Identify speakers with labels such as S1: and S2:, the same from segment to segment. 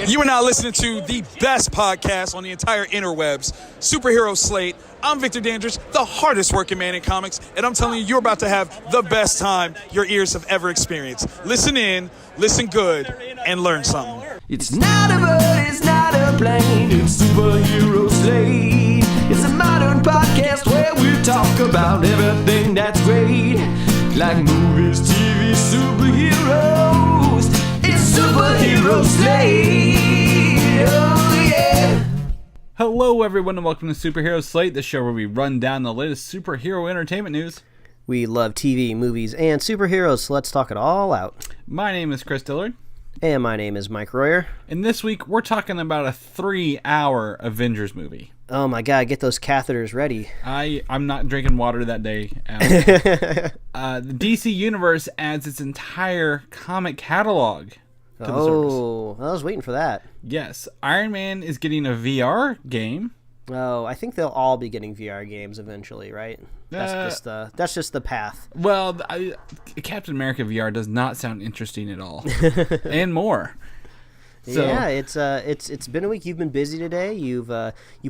S1: You are now listening to the best podcast on the entire interwebs, Superhero Slate. I'm Victor Dandridge, the hardest working man in comics, and I'm telling you, you're about to have the best time your ears have ever experienced. Listen in, listen good, and learn something.
S2: It's not a bird, it's not a plane, it's Superhero Slate. It's a modern podcast where we talk about everything that's great, like movies, TV, superheroes. It's Superhero Slate, oh yeah.
S3: Hello everyone and welcome to Superhero Slate, the show where we run down the latest superhero entertainment news.
S4: We love TV, movies, and superheroes, so let's talk it all out.
S3: My name is Chris Dillard.
S4: And my name is Mike Royer.
S3: And this week we're talking about a 3-hour Avengers movie.
S4: Oh my god, get those catheters ready.
S3: I'm not drinking water that day. The DC Universe adds its entire comic catalog to the service.
S4: Oh, I was waiting for that.
S3: Yes, Iron Man is getting a VR game.
S4: Oh, I think they'll all be getting VR games eventually, right? That's just the path.
S3: Well, Captain America VR does not sound interesting at all, and more. So,
S4: yeah, it's been a week. You've been busy today. You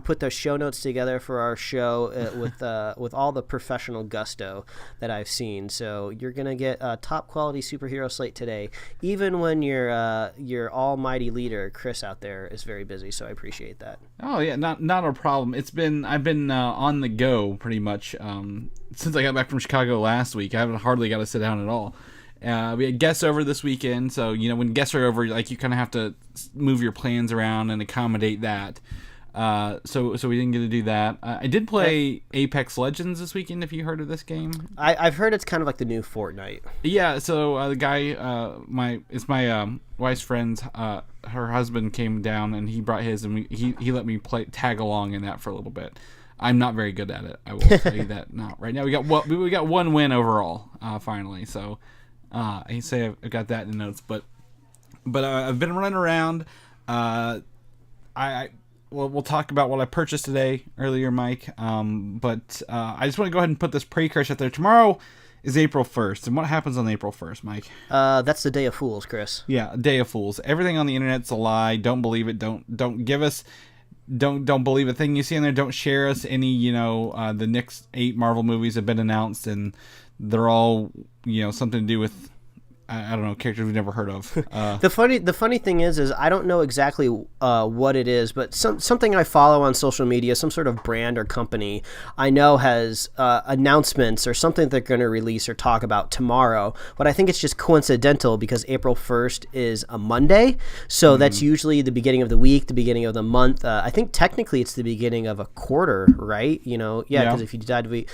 S4: put the show notes together for our show with all the professional gusto that I've seen. So you're gonna get a top quality Superhero Slate today, even when your almighty leader Chris out there is very busy. So I appreciate that.
S3: Oh yeah, not a problem. I've been on the go pretty much since I got back from Chicago last week. I haven't hardly got to sit down at all. We had guests over this weekend, so when guests are over, like, you kind of have to move your plans around and accommodate that. So we didn't get to do that. I did play Apex Legends this weekend. If you heard of this game,
S4: I've heard it's kind of like the new Fortnite.
S3: Yeah. So the guy, my wife's friend's, her husband came down and he brought his, and he let me tag along in that for a little bit. I'm not very good at it. I will tell you that. Not right now. We got one win overall, finally. So. I say I've got that in the notes, but I've been running around. We'll talk about what I purchased today earlier, Mike. But I just want to go ahead and put this precursor out there. Tomorrow is April 1st, and what happens on April 1st, Mike?
S4: That's the Day of Fools, Chris.
S3: Yeah, Day of Fools. Everything on the internet's a lie. Don't believe it. Don't give us. Don't believe a thing you see in there. Don't share us any. The next 8 Marvel movies have been announced, and they're all something to do with I don't know, characters we've never heard of.
S4: The funny thing is I don't know exactly what it is, but something I follow on social media, some sort of brand or company I know has announcements or something they're going to release or talk about tomorrow. But I think it's just coincidental because April 1st is a Monday, so that's usually the beginning of the week, the beginning of the month. I think technically it's the beginning of a quarter, right? Because if you decide to be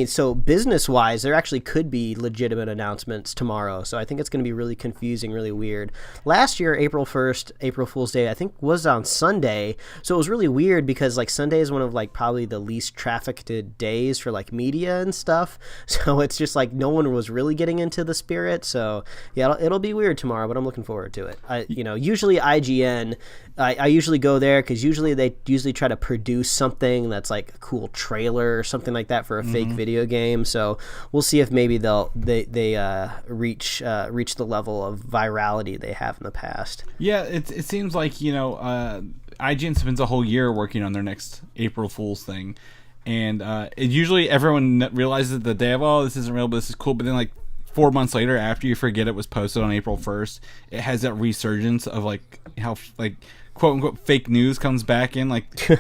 S4: so business wise, there actually could be legitimate announcements tomorrow. So I think it's going to be really confusing, really weird. Last year, April 1st, April Fool's Day, I think was on Sunday. So it was really weird because Sunday is one of probably the least trafficked days for media and stuff. So it's just no one was really getting into the spirit. So yeah, it'll be weird tomorrow, but I'm looking forward to it. Usually IGN, I usually go there because they try to produce something that's a cool trailer or something like that for a fake video game. So we'll see if maybe they reach the level of virality they have in the past.
S3: Yeah, it seems like IGN spends a whole year working on their next April Fool's thing, and usually everyone realizes the day of, this isn't real, but this is cool. But then 4 months later, after you forget it was posted on April 1st, it has that resurgence of how quote unquote fake news comes back in.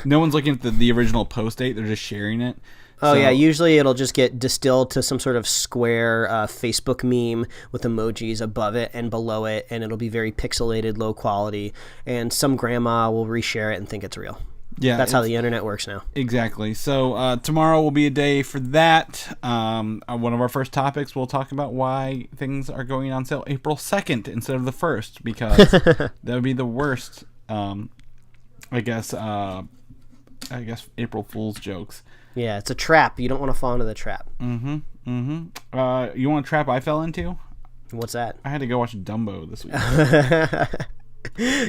S3: No one's looking at the original post date; they're just sharing it.
S4: Oh, yeah, usually it'll just get distilled to some sort of square Facebook meme with emojis above it and below it, and it'll be very pixelated, low quality, and some grandma will reshare it and think it's real. Yeah, that's how the internet works now.
S3: Exactly. So tomorrow will be a day for that. One of our first topics, we'll talk about why things are going on sale April 2nd instead of the 1st, because that would be the worst, I guess April Fool's jokes.
S4: Yeah, it's a trap. You don't want to fall into the trap.
S3: You want a trap I fell into?
S4: What's that?
S3: I had to go watch Dumbo this week.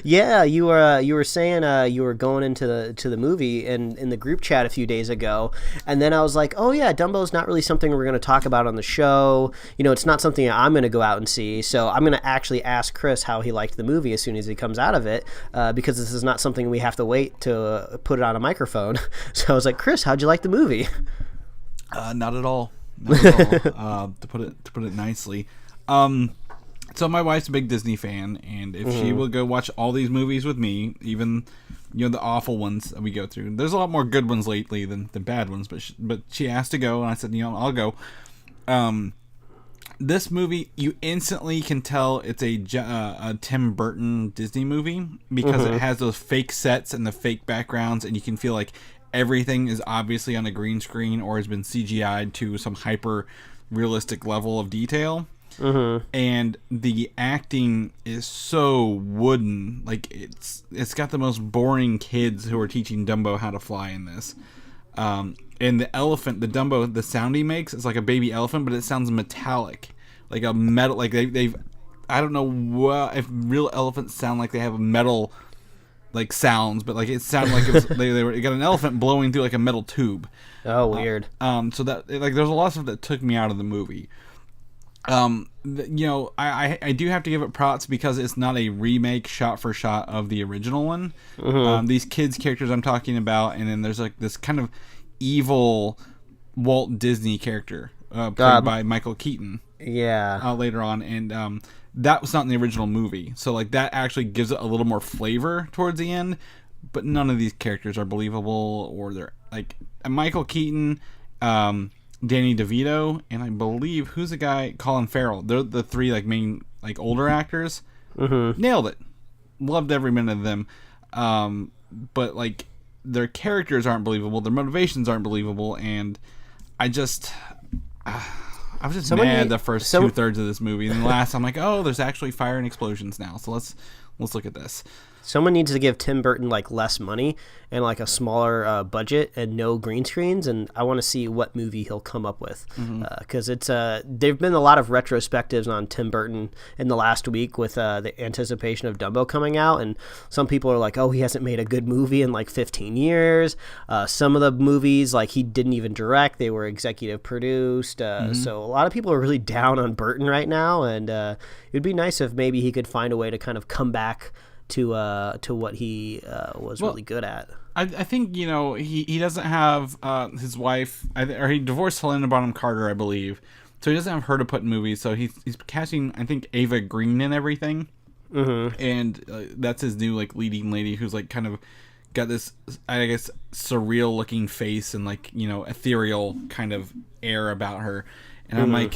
S4: Yeah, you were saying you were going into the movie and in the group chat a few days ago, and then I was like, oh yeah, Dumbo's not really something we're going to talk about on the show. You know, it's not something I'm going to go out and see. So I'm going to actually ask Chris how he liked the movie as soon as he comes out of it, because this is not something we have to wait to put it on a microphone. So I was like, Chris, how'd you like the movie?
S3: Not at all. Not at all. To put it nicely. So my wife's a big Disney fan, and if she will go watch all these movies with me, even the awful ones that we go through, there's a lot more good ones lately than bad ones. But she asked to go, and I said, I'll go. This movie, you instantly can tell it's a Tim Burton Disney movie because it has those fake sets and the fake backgrounds, and you can feel like everything is obviously on a green screen or has been CGI'd to some hyper realistic level of detail. And the acting is so wooden. Like it's got the most boring kids who are teaching Dumbo how to fly in this. And the elephant, the Dumbo, the sound he makes is like a baby elephant, but it sounds metallic, like a metal. Like they've I don't know if real elephants sound like they have a metal like sounds, but like it sounded like it was, they got an elephant blowing through like a metal tube.
S4: Oh, weird.
S3: So that like there's a lot of stuff that took me out of the movie. I do have to give it props because it's not a remake shot for shot of the original one. These kids characters I'm talking about, and then there's like this kind of evil Walt Disney character played by Michael Keaton.
S4: Yeah.
S3: Later on, and that was not in the original movie, so like that actually gives it a little more flavor towards the end. But none of these characters are believable, or they're like Michael Keaton. Danny DeVito, and I believe who's the guy? Colin Farrell. They're the three like main like older actors. Nailed it. Loved every minute of them. But like their characters aren't believable. Their motivations aren't believable, and I was just mad the first 2/3 of this movie. And the last, I'm like, oh, there's actually fire and explosions now. So let's look at this.
S4: Someone needs to give Tim Burton like less money and like a smaller budget and no green screens, and I want to see what movie he'll come up with, because there've been a lot of retrospectives on Tim Burton in the last week with the anticipation of Dumbo coming out, and some people are like, oh, he hasn't made a good movie in like 15 years. Some of the movies like he didn't even direct; they were executive produced. So a lot of people are really down on Burton right now, and it'd be nice if maybe he could find a way to kind of come back to what he was really good at.
S3: I think he doesn't have his wife, or he divorced Helena Bonham Carter, I believe, so he doesn't have her to put in movies. So he's casting, I think, Ava Green and everything, and that's his new like leading lady, who's like kind of got this, I guess, surreal looking face and like ethereal kind of air about her, and I'm like,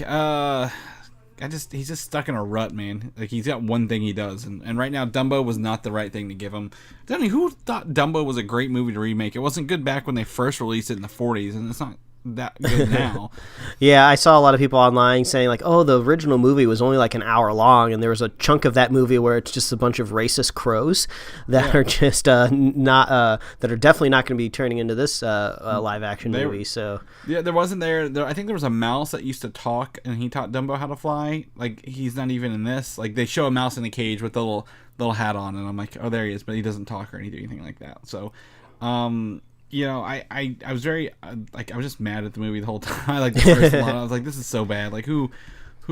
S3: he's just stuck in a rut, man. Like he's got one thing he does, and right now Dumbo was not the right thing to give him. I mean, who thought Dumbo was a great movie to remake? It wasn't good back when they first released it in the 40s, and it's not that good now.
S4: Yeah, I saw a lot of people online saying like, oh, the original movie was only like an hour long, and there was a chunk of that movie where it's just a bunch of racist crows that are just not that are definitely not going to be turning into this live action movie. So
S3: yeah, there wasn't there. I think there was a mouse that used to talk, and he taught Dumbo how to fly. Like he's not even in this. Like they show a mouse in a cage with a little hat on, and I'm like, oh, there he is, but he doesn't talk or anything like that. So, I was very I was just mad at the movie the whole time. Like the first one, I was like, this is so bad. Like who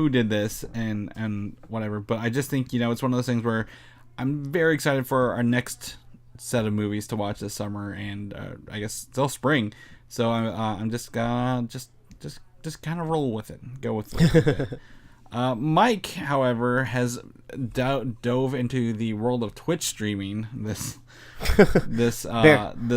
S3: did this and whatever. But I just think it's one of those things where I'm very excited for our next set of movies to watch this summer, and I guess still spring. So I'm just gonna just kind of roll with it, go with it. Mike, however, has dove into the world of Twitch streaming this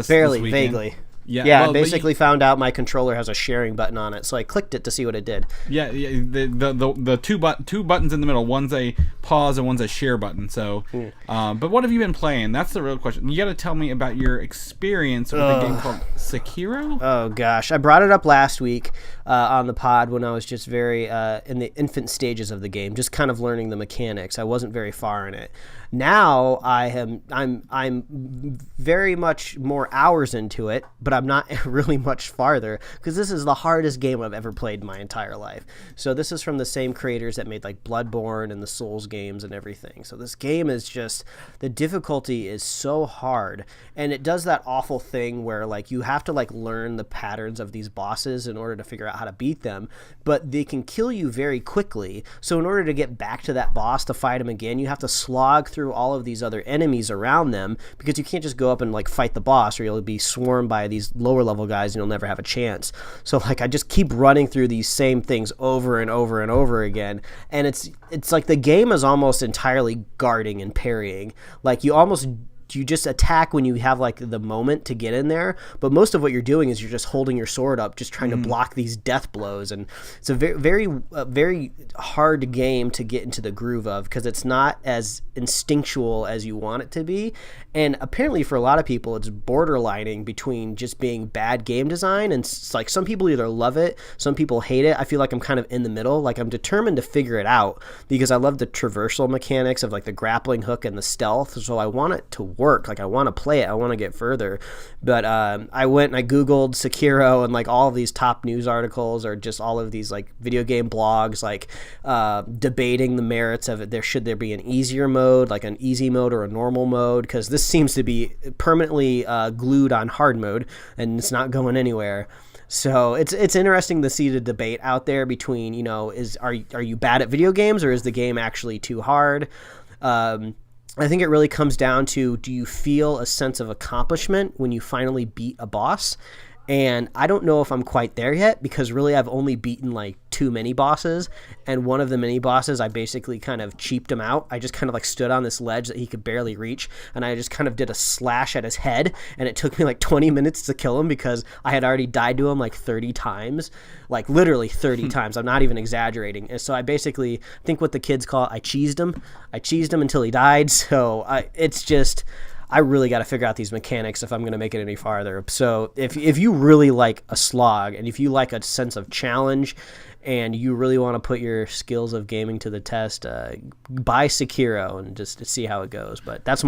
S4: barely,
S3: weekend.
S4: vaguely.
S3: Yeah,
S4: I basically found out my controller has a sharing button on it, so I clicked it to see what it did.
S3: Yeah, the two buttons in the middle. One's a pause and one's a share button. So, but what have you been playing? That's the real question. You got to tell me about your experience with a game called Sekiro.
S4: Oh gosh, I brought it up last week on the pod when I was just very in the infant stages of the game, just kind of learning the mechanics. I wasn't very far in it. Now I'm very much more hours into it, but I'm not really much farther because this is the hardest game I've ever played in my entire life. So this is from the same creators that made like Bloodborne and the Souls games and everything. So this game is just, the difficulty is so hard, and it does that awful thing where like you have to like learn the patterns of these bosses in order to figure out how to beat them, but they can kill you very quickly. So in order to get back to that boss to fight him again, you have to slog through all of these other enemies around them, because you can't just go up and like fight the boss or you'll be swarmed by these lower level guys and you'll never have a chance. So like I just keep running through these same things over and over and over again, and it's like the game is almost entirely guarding and parrying. Like you just attack when you have like the moment to get in there, but most of what you're doing is you're just holding your sword up, just trying to block these death blows. And it's a very hard game to get into the groove of, because it's not as instinctual as you want it to be. And apparently for a lot of people, it's borderlining between just being bad game design, and it's like some people either love it, some people hate it. I feel like I'm kind of in the middle. Like I'm determined to figure it out because I love the traversal mechanics of like the grappling hook and the stealth. So I want it to work. Like I want to play it, I want to get further. But I went and I googled Sekiro, and like all of these top news articles or just all of these like video game blogs like debating the merits of it. Should there be an easier mode, like an easy mode or a normal mode, because this seems to be permanently glued on hard mode and it's not going anywhere. So it's interesting to see the debate out there between, you know, are you bad at video games, or is the game actually too hard? I think it really comes down to, do you feel a sense of accomplishment when you finally beat a boss? And I don't know if I'm quite there yet, because really I've only beaten like 2 mini bosses, and one of the mini bosses I basically kind of cheaped him out. I just kind of like stood on this ledge that he could barely reach, and I just kind of did a slash at his head, and it took me like 20 minutes to kill him because I had already died to him like 30 times, like literally 30 times. I'm not even exaggerating. And so I basically think what the kids call it, I cheesed him until he died. So it's just, I really got to figure out these mechanics if I'm going to make it any farther. So if you really like a slog, and if you like a sense of challenge, and you really want to put your skills of gaming to the test, buy Sekiro and just see how it goes. But that's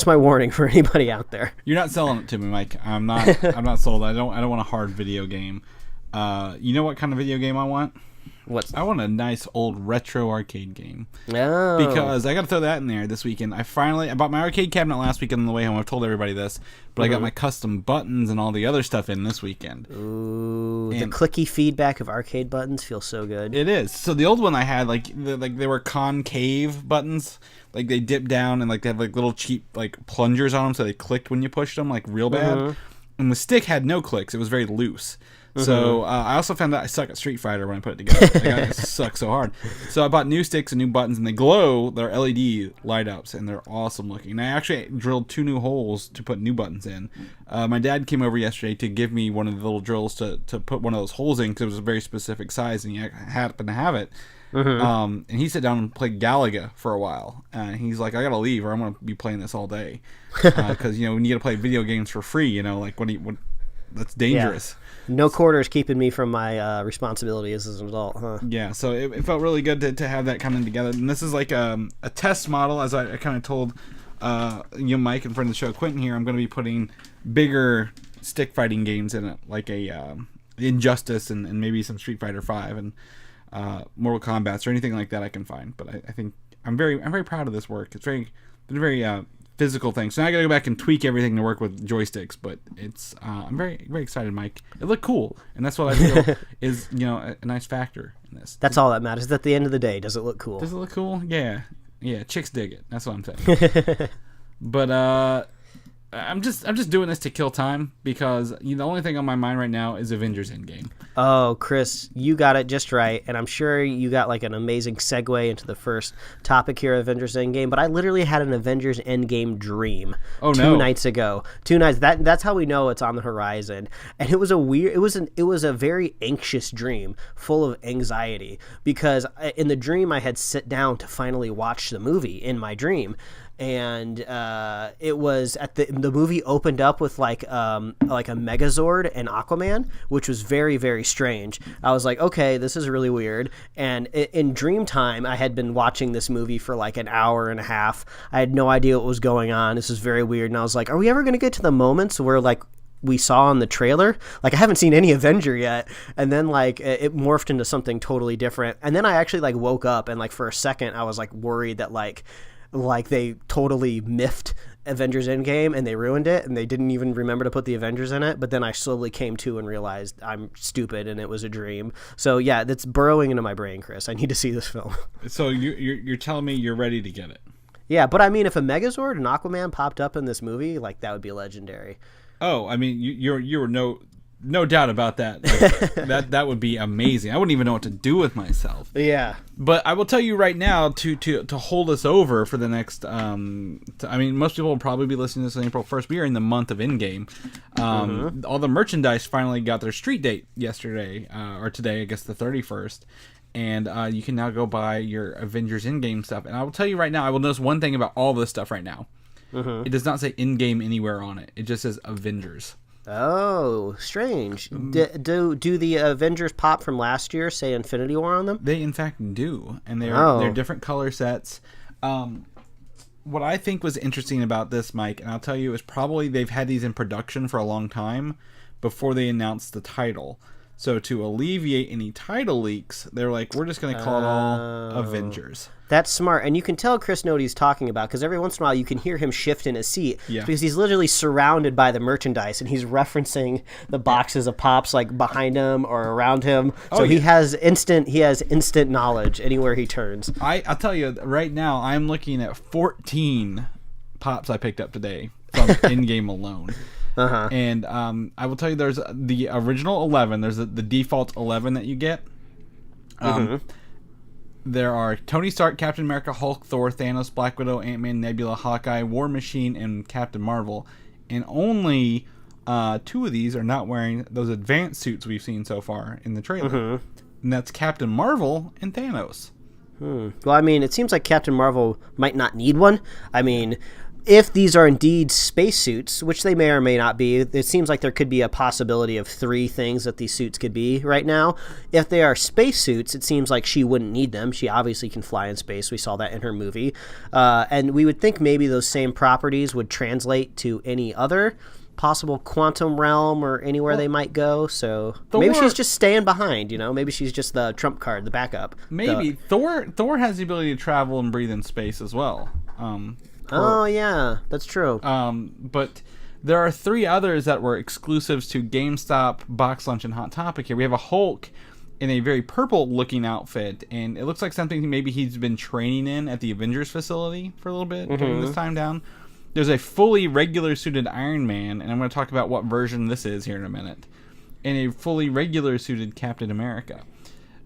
S4: my warning for anybody out there.
S3: You're not selling it to me, Mike. I'm not sold. I don't want a hard video game. You know what kind of video game I want? I want a nice old retro arcade game.
S4: Oh.
S3: Because I got to throw that in there this weekend. I bought my arcade cabinet last weekend on the way home. I've told everybody this, but I got my custom buttons and all the other stuff in this weekend.
S4: Ooh, the clicky feedback of arcade buttons feels so good.
S3: It is. So the old one I had, they were concave buttons. Like they dipped down, and like they had like little cheap like plungers on them, so they clicked when you pushed them, like real bad. And the stick had no clicks. It was very loose. So I also found out I suck at Street Fighter when I put it together. I suck so hard. So I bought new sticks and new buttons, and they glow. They're LED light ups, and they're awesome looking. And I actually drilled 2 new holes to put new buttons in. My dad came over yesterday to give me one of the little drills to put one of those holes in, because it was a very specific size, and he happened to have it. And he sat down and played Galaga for a while. He's like, I gotta leave, or I'm gonna be playing this all day. Because when you gotta play video games for free, like when that's dangerous.
S4: Yeah. No quarters keeping me from my responsibility as an adult, huh?
S3: Yeah, so it felt really good to have that coming together. And this is like a test model, as I kind of told Mike and friend of the show, Quentin here. I'm going to be putting bigger stick fighting games in it, like a Injustice and maybe some Street Fighter 5 and Mortal Kombat or anything like that I can find. But I think I'm very proud of this work. It's been very physical thing. So now I gotta go back and tweak everything to work with joysticks, but it's I'm very, very excited, Mike. It looked cool, and that's what I feel is a nice factor in this.
S4: That's all that matters. At the end of the day, does it look cool?
S3: Does it look cool? Yeah, chicks dig it. That's what I'm saying. But I'm just doing this to kill time, because the only thing on my mind right now is Avengers Endgame.
S4: Oh, Chris, you got it just right, and I'm sure you got like an amazing segue into the first topic here, Avengers Endgame. But I literally had an Avengers Endgame dream 2 nights ago. 2 nights. That's how we know it's on the horizon. And it was a very anxious dream, full of anxiety, because in the dream I had sit down to finally watch the movie in my dream. and it was at the movie opened up with like a Megazord and Aquaman, which was very, very strange. I was like, okay, this is really weird. And in Dreamtime, I had been watching this movie for like an hour and a half. I had no idea what was going on. This is very weird. And I was like, are we ever going to get to the moments where like we saw in the trailer? Like, I haven't seen any Avenger yet. And then like it morphed into something totally different. And then I actually like woke up and like for a second I was like worried that like they totally miffed Avengers Endgame and they ruined it and they didn't even remember to put the Avengers in it. But then I slowly came to and realized I'm stupid and it was a dream. So yeah, that's burrowing into my brain, Chris. I need to see this film. So
S3: you're telling me you're ready to get it?
S4: Yeah, but I mean, if a Megazord and Aquaman popped up in this movie, like that would be legendary.
S3: Oh, I mean, you were no doubt about that. That would be amazing. I wouldn't even know what to do with myself.
S4: Yeah.
S3: But I will tell you right now to hold us over for the next. I mean, most people will probably be listening to this on April 1st. We are in the month of Endgame. All the merchandise finally got their street date yesterday or today, I guess the 31st. And you can now go buy your Avengers Endgame stuff. And I will tell you right now, I will notice one thing about all this stuff right now. It does not say Endgame anywhere on it. It just says Avengers.
S4: Oh, strange. Do the Avengers pop from last year say Infinity War on them?
S3: They in fact do, and they're different color sets. What I think was interesting about this, Mike, and I'll tell you, is probably they've had these in production for a long time before they announced the title. So to alleviate any title leaks, they're like, we're just going to call it all Avengers.
S4: That's smart. And you can tell Chris knows what he's talking about because every once in a while you can hear him shift in his seat because he's literally surrounded by the merchandise and he's referencing the boxes of pops like behind him or around him. So he has instant knowledge anywhere he turns.
S3: I'll tell you right now, I'm looking at 14 pops I picked up today from Endgame alone. And I will tell you, there's the original 11. There's the default 11 that you get. There are Tony Stark, Captain America, Hulk, Thor, Thanos, Black Widow, Ant-Man, Nebula, Hawkeye, War Machine, and Captain Marvel. And only 2 of these are not wearing those advanced suits we've seen so far in the trailer. And that's Captain Marvel and Thanos.
S4: Well, I mean, it seems like Captain Marvel might not need one. I mean, if these are indeed spacesuits, which they may or may not be, it seems like there could be a possibility of 3 things that these suits could be right now. If they are spacesuits, it seems like she wouldn't need them. She obviously can fly in space. We saw that in her movie. And we would think maybe those same properties would translate to any other possible quantum realm or anywhere they might go. So maybe she's just staying behind, maybe she's just the trump card, the backup.
S3: Maybe. Thor has the ability to travel and breathe in space as well.
S4: Oh, yeah, that's true.
S3: But there are 3 others that were exclusives to GameStop, Box Lunch, and Hot Topic here. We have a Hulk in a very purple-looking outfit, and it looks like something maybe he's been training in at the Avengers facility for a little bit during this time down. There's a fully regular-suited Iron Man, and I'm going to talk about what version this is here in a minute, and a fully regular-suited Captain America.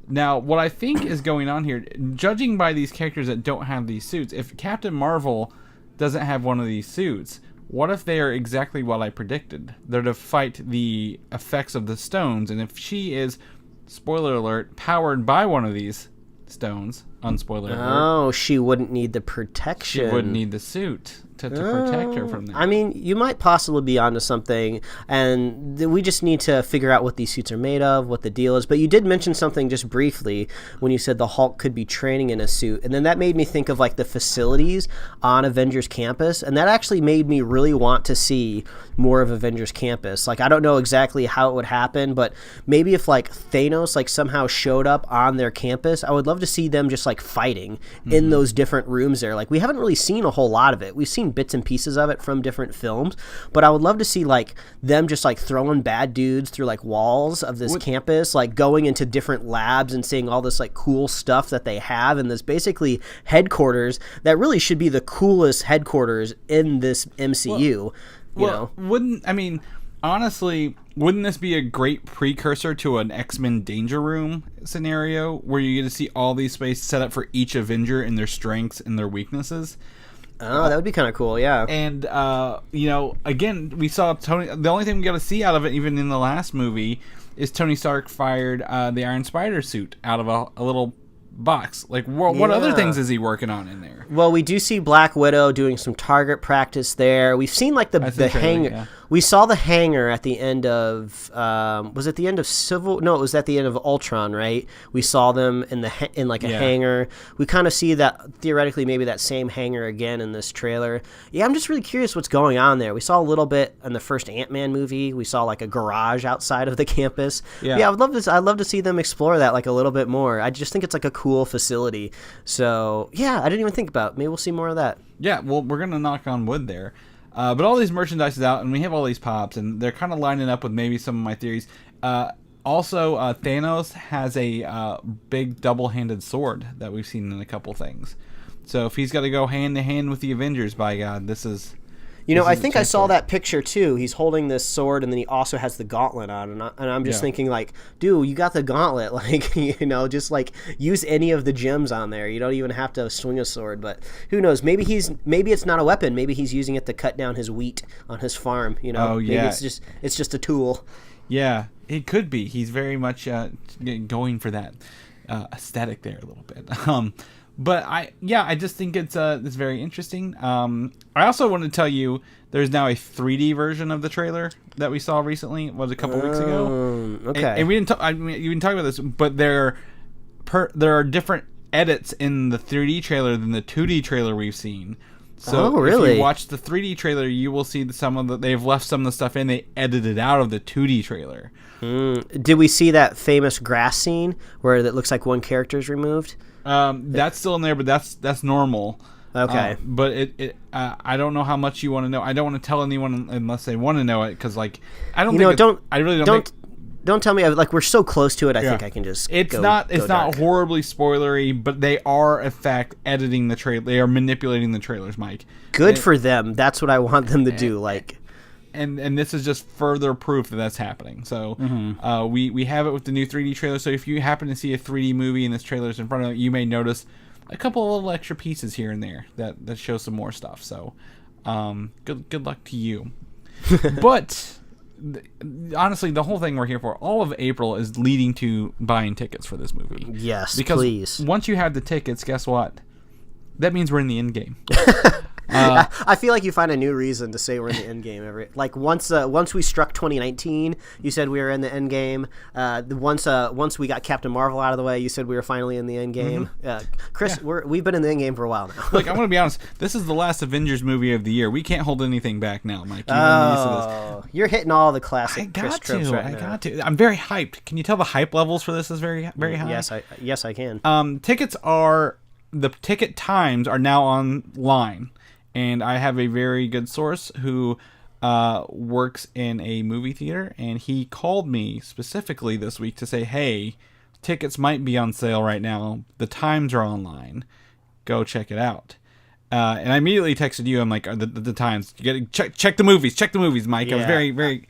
S3: Now, what I think is going on here, judging by these characters that don't have these suits, if Captain Marvel doesn't have one of these suits, what if they are exactly what I predicted? They're to fight the effects of the stones, and if she is, spoiler alert, powered by one of these stones, unspoiler alert.
S4: Oh, she wouldn't need the protection.
S3: She wouldn't need the suit to protect her from that.
S4: I mean, you might possibly be onto something, and we just need to figure out what these suits are made of, what the deal is. But you did mention something just briefly when you said the Hulk could be training in a suit, and then that made me think of like the facilities on Avengers Campus, and that actually made me really want to see more of Avengers Campus. Like, I don't know exactly how it would happen, but maybe if like Thanos like somehow showed up on their campus, I would love to see them just like fighting in those different rooms there. Like, we haven't really seen a whole lot of it. We've seen bits and pieces of it from different films, but I would love to see like them just like throwing bad dudes through like walls of this campus, like going into different labs and seeing all this like cool stuff that they have in this basically headquarters that really should be the coolest headquarters in this MCU.
S3: Honestly, wouldn't this be a great precursor to an X-Men Danger Room scenario where you get to see all these spaces set up for each Avenger and their strengths and their weaknesses?
S4: Oh, that would be kind of cool, yeah.
S3: And, again, we saw Tony... The only thing we got to see out of it, even in the last movie, is Tony Stark fired the Iron Spider suit out of a little box. Like, what other
S4: Yeah.
S3: things is he working on in there?
S4: Well, we do see Black Widow doing some target practice there. We've seen like the
S3: the trailer,
S4: hangar.
S3: yeah.
S4: We saw the hangar at the end of was it the end of Civil? No, it was at the end of Ultron, right? We saw them in in like a
S3: Yeah.
S4: hangar. We kind of see that theoretically maybe that same hangar again in this trailer. Yeah, I'm just really curious what's going on there. We saw a little bit in the first Ant-Man movie. We saw like a garage outside of the campus.
S3: Yeah.
S4: I'd love to see them explore that like a little bit more. I just think it's like a cool facility. So yeah, I didn't even think about it. Maybe we'll see more of that.
S3: Yeah, well, we're gonna knock on wood there. But all these merchandise is out, and we have all these pops, and they're kind of lining up with maybe some of my theories. Also, Thanos has a big double-handed sword that we've seen in a couple things. So if he's got to go hand-to-hand with the Avengers, by God, this is...
S4: You know,
S3: this
S4: I
S3: is a
S4: think I
S3: chance
S4: saw
S3: for it.
S4: that picture too. He's holding this sword, and then he also has the gauntlet on. And I'm just
S3: Yeah.
S4: thinking, like, dude, you got the gauntlet. Like, you know, just like use any of the gems on there. You don't even have to swing a sword. But who knows? Maybe it's not a weapon. Maybe he's using it to cut down his wheat on his farm. You know,
S3: Oh, yeah.
S4: Maybe it's just a tool.
S3: Yeah, it could be. He's very much going for that aesthetic there a little bit. But I just think it's very interesting. I also want to tell you there's now a 3D version of the trailer that we saw recently. It was a couple weeks ago.
S4: Okay.
S3: And we didn't. I mean, you didn't talk about this, but there are different edits in the 3D trailer than the 2D trailer we've seen. So
S4: Oh, really?
S3: if you watch the 3D trailer, you will see they've left some of the stuff in. They edited out of the 2D trailer.
S4: Did we see that famous grass scene where it looks like one character is removed?
S3: That's still in there, but that's normal.
S4: Okay.
S3: But I don't know how much you want to know. I don't want to tell anyone unless they want to know it, because like I don't.
S4: You
S3: think
S4: know,
S3: it's- I really don't. think,
S4: don't tell me. Like, we're so close to it. I
S3: Yeah.
S4: think I can just.
S3: It's
S4: go
S3: not
S4: dark.
S3: horribly spoilery, but they are in fact editing the trailer. They are manipulating the trailers, Mike.
S4: Good for them. That's what I want them to do. Like.
S3: And this is just further proof that that's happening. So we have it with the new 3D trailer. So if you happen to see a 3D movie and this trailer's in front of it, you may notice a couple of little extra pieces here and there that show some more stuff. So good luck to you. But honestly, the whole thing we're here for, all of April, is leading to buying tickets for this movie.
S4: Yes,
S3: because
S4: please.
S3: Once you have the tickets, guess what? That means we're in the end game.
S4: I feel like you find a new reason to say we're in the end game. Once we struck 2019, you said we were in the end game. Once we got Captain Marvel out of the way, you said we were finally in the end game. Chris, we've been in the end game for a while now.
S3: Look, I'm going to be honest. This is the last Avengers movie of the year. We can't hold anything back now, Mike. You're used to this.
S4: You're hitting all the
S3: I
S4: classic Chris
S3: got
S4: tropes
S3: to.
S4: right
S3: I
S4: now.
S3: got to. I'm very hyped. Can you tell the hype levels for this is very, very high?
S4: Yes, I can.
S3: The ticket times are now online, and I have a very good source who works in a movie theater, and he called me specifically this week to say, hey, tickets might be on sale right now. The times are online. Go check it out. And I immediately texted you. I'm like, the times. You gotta check the movies. Check the movies, Mike. I was
S4: Yeah.
S3: very, very...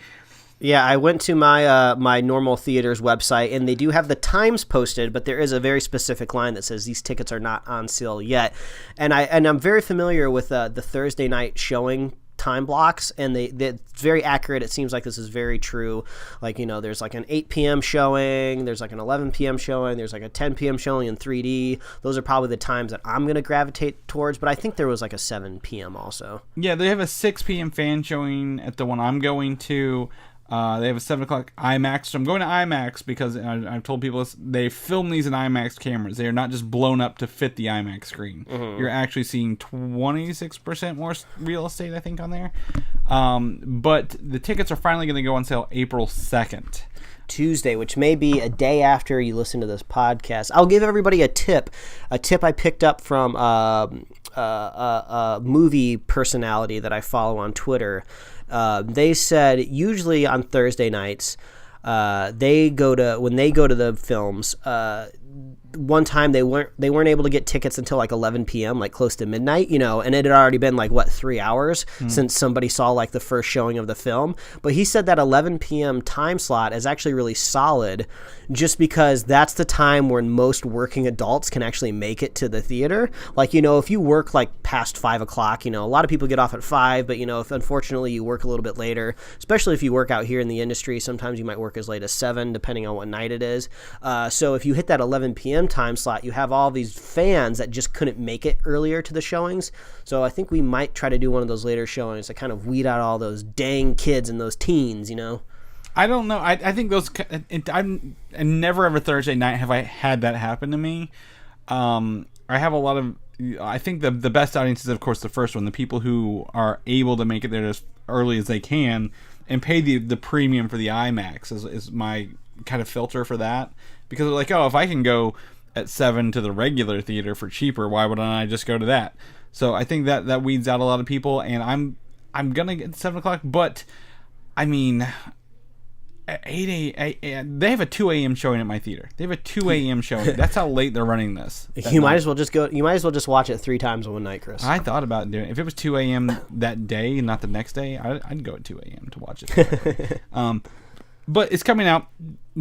S4: Yeah, I went to my my normal theater's website, and they do have the times posted, but there is a very specific line that says these tickets are not on sale yet. And I'm very familiar with the Thursday night showing time blocks, and they're very accurate. It seems like this is very true. Like, you know, there's like an 8 p.m. showing, there's like an 11 p.m. showing, there's like a 10 p.m. showing in 3D. Those are probably the times that I'm going to gravitate towards, but I think there was like a 7 p.m. also.
S3: Yeah, they have a 6 p.m. fan showing at the one I'm going to. They have a 7 o'clock IMAX. So I'm going to IMAX because I've told people this, they film these in IMAX cameras. They are not just blown up to fit the IMAX screen. You're actually seeing 26% more real estate, I think, on there. But the tickets are finally going to go on sale April 2nd.
S4: Tuesday, which may be a day after you listen to this podcast. I'll give everybody a tip I picked up from a movie personality that I follow on Twitter. They said usually on Thursday nights, when they go to the films, one time they weren't able to get tickets until like 11 p.m., like close to midnight, you know, and it had already been like 3 hours since somebody saw like the first showing of the film. But he said that 11 p.m. time slot is actually really solid, just because that's the time when most working adults can actually make it to the theater. Like, you know, if you work like past 5 o'clock, you know, a lot of people get off at 5, but you know, if unfortunately you work a little bit later, especially if you work out here in the industry, sometimes you might work as late as 7, depending on what night it is. So if you hit that 11 11 p.m. time slot, you have all these fans that just couldn't make it earlier to the showings. So I think we might try to do one of those later showings to kind of weed out all those dang kids and those teens, you know?
S3: I don't know. I think those. I'm never ever Thursday night have I had that happen to me. I have a lot of. I think the best audience is, of course, the first one. The people who are able to make it there as early as they can and pay the premium for the IMAX is my kind of filter for that. Because they're like, oh, if I can go at 7 to the regular theater for cheaper, why wouldn't I just go to that? So I think that weeds out a lot of people, and I'm gonna get 7 o'clock. But I mean, at 8 a.m. They have a 2 a.m. showing at my theater. They have a 2 a.m. showing. That's how late they're running this.
S4: You might as well just go. You might as well just watch it 3 times in one night, Chris.
S3: I thought about doing it. If it was 2 a.m. that day, not the next day, I'd go at 2 a.m. to watch it. But it's coming out.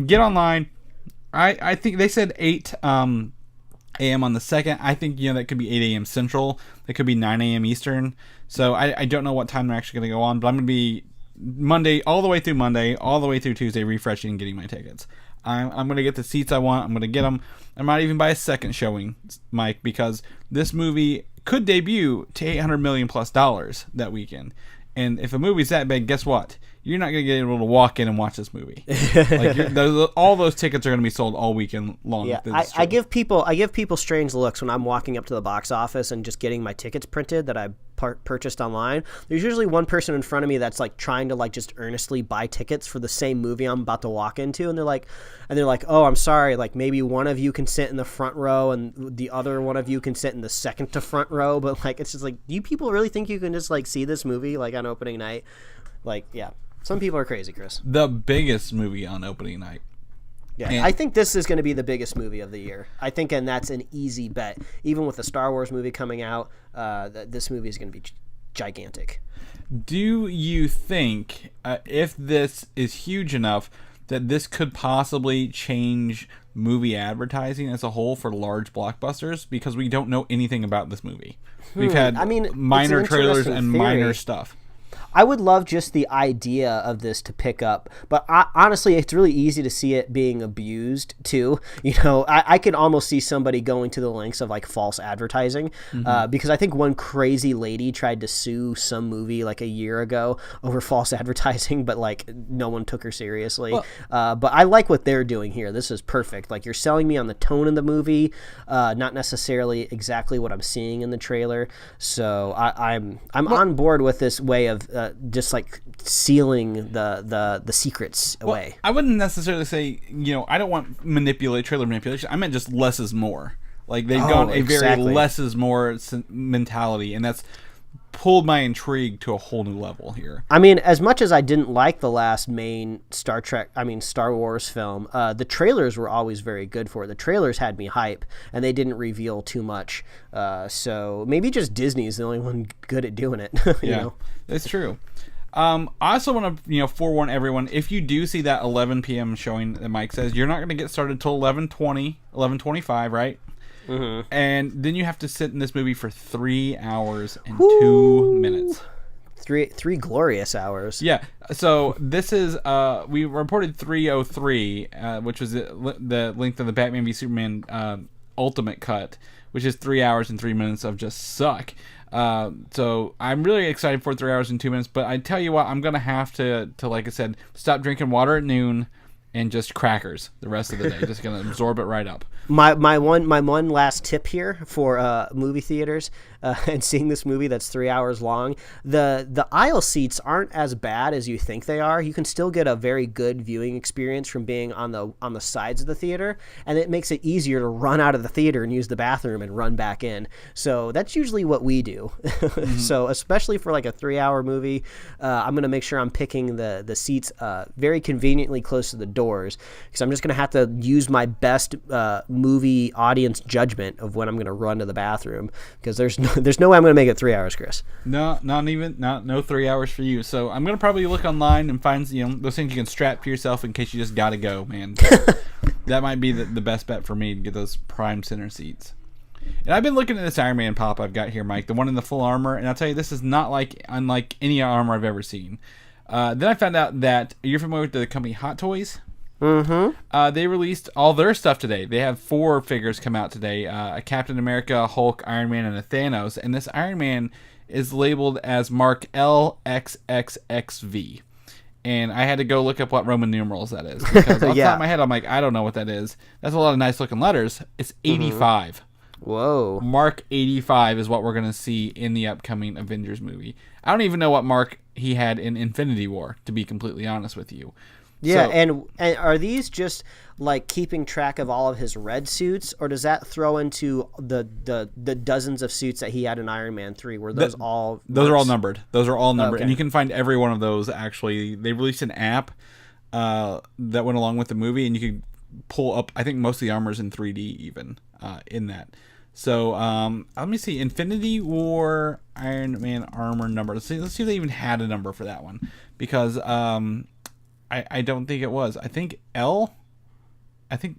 S3: Get online. I think they said 8 a.m. on the 2nd. I think that could be 8 a.m. Central. That could be 9 a.m. Eastern. So I don't know what time they're actually going to go on, but I'm going to be Monday all the way through Monday, all the way through Tuesday, refreshing and getting my tickets. I'm going to get the seats I want. I'm going to get them. I might even buy a second showing, Mike, because this movie could debut to $800 million plus that weekend. And if a movie's that big, guess what? You're not going to get able to walk in and watch this movie. All those tickets are going to be sold all weekend long.
S4: Yeah, I give people strange looks when I'm walking up to the box office and just getting my tickets printed that I purchased online. There's usually one person in front of me that's like trying to like just earnestly buy tickets for the same movie I'm about to walk into, and they're like, oh, I'm sorry, like maybe one of you can sit in the front row and the other one of you can sit in the second to front row, but like it's just like, do you people really think you can just like see this movie like on opening night? Like, yeah. Some people are crazy, Chris.
S3: The biggest movie on opening night.
S4: Yeah, and I think this is going to be the biggest movie of the year. I think, and that's an easy bet. Even with the Star Wars movie coming out, this movie is going to be gigantic.
S3: Do you think, if this is huge enough, that this could possibly change movie advertising as a whole for large blockbusters? Because we don't know anything about this movie. We've had minor trailers and minor stuff.
S4: I would love just the idea of this to pick up, but honestly, it's really easy to see it being abused too. I could almost see somebody going to the lengths of like false advertising, because I think one crazy lady tried to sue some movie like a year ago over false advertising, but like no one took her seriously. But I like what they're doing here. This is perfect. Like you're selling me on the tone of the movie, not necessarily exactly what I'm seeing in the trailer. So I'm on board with this way of just like sealing the secrets away.
S3: I wouldn't necessarily say, I don't want trailer manipulation. I meant just less is more. Like they've gone a very less is more mentality, and that's pulled my intrigue to a whole new level here.
S4: I mean, as much as I didn't like the last main Star Wars film, the trailers were always very good for it. The trailers had me hype, and they didn't reveal too much. So maybe just Disney's the only one good at doing it. You know?
S3: That's true. I also want to forewarn everyone, if you do see that 11 p.m. showing that Mike says, you're not going to get started till 11:20, 11:25, right? Mm-hmm. And then you have to sit in this movie for 3 hours and 2 minutes.
S4: Three glorious hours.
S3: Yeah. So this is we reported 3:03, which was the length of the Batman v Superman Ultimate Cut, which is 3 hours and 3 minutes of just suck. So I'm really excited for 3 hours and 2 minutes. But I tell you what, I'm gonna have to like I said, stop drinking water at noon and just crackers the rest of the day. Just gonna absorb it right up.
S4: My one last tip here for movie theaters and seeing this movie that's 3 hours long, the aisle seats aren't as bad as you think they are. You can still get a very good viewing experience from being on the sides of the theater, and it makes it easier to run out of the theater and use the bathroom and run back in. So that's usually what we do. Mm-hmm. So especially for like a 3 hour movie, I'm gonna make sure I'm picking the seats very conveniently close to the doors, because I'm just gonna have to use my best movie audience judgment of when I'm going to run to the bathroom, because there's no way I'm going to make it 3 hours, Chris.
S3: No 3 hours for you. So I'm going to probably look online and find those things you can strap to yourself in case you just got to go, man. That might be the best bet for me to get those prime center seats. And I've been looking at this Iron Man pop I've got here, Mike, the one in the full armor, and I'll tell you, this is not unlike any armor I've ever seen. Then I found out that, you're familiar with the company Hot Toys? They released all their stuff today. They have 4 figures come out today: a Captain America, Hulk, Iron Man, and a Thanos. And this Iron Man is labeled as Mark LXXXV. And I had to go look up what Roman numerals that is, because off the top of my head, I'm like, I don't know what that is. That's a lot of nice looking letters. It's 85.
S4: Whoa.
S3: Mark 85 is what we're going to see in the upcoming Avengers movie. I don't even know what mark he had in Infinity War, to be completely honest with you.
S4: Yeah,
S3: So,
S4: and are these just like keeping track of all of his red suits, or does that throw into the dozens of suits that he had in Iron Man 3? Were those all
S3: those are all
S4: marks?
S3: numbered. Those are all numbered.
S4: Okay.
S3: And you can find every one of those, actually. They released an app that went along with the movie, and you could pull up, I think, most of the armors in 3D even in that. So let me see. Infinity War Iron Man armor number. Let's see if they even had a number for that one. Because I don't think it was. I think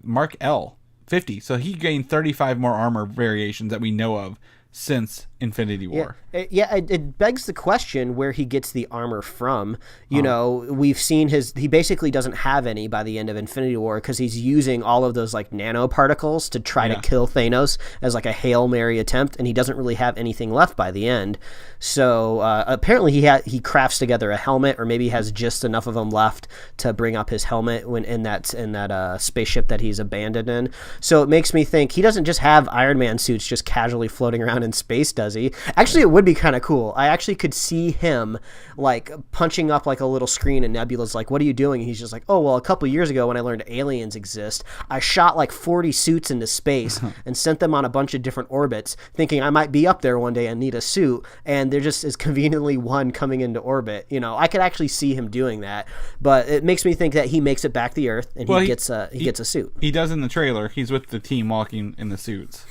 S3: Mark L, 50. So he gained 35 more armor variations that we know of since Infinity War.
S4: It begs the question where he gets the armor from. You know, we've seen he basically doesn't have any by the end of Infinity War because he's using all of those like nanoparticles to try to kill Thanos as like a Hail Mary attempt, and he doesn't really have anything left by the end. So apparently he crafts together a helmet, or maybe he has just enough of them left to bring up his helmet when in that spaceship that he's abandoned in. So it makes me think he doesn't just have Iron Man suits just casually floating around in space, does he? Actually, it would be kind of cool. I actually could see him like punching up like a little screen, and Nebula's like, "What are you doing?" And he's just like, "Oh, well, a couple years ago when I learned aliens exist, I shot like 40 suits into space and sent them on a bunch of different orbits, thinking I might be up there one day and need a suit, and there just is conveniently one coming into orbit." You know, I could actually see him doing that, but it makes me think that he makes it back to Earth and he gets a suit.
S3: He does in the trailer. He's with the team walking in the suits.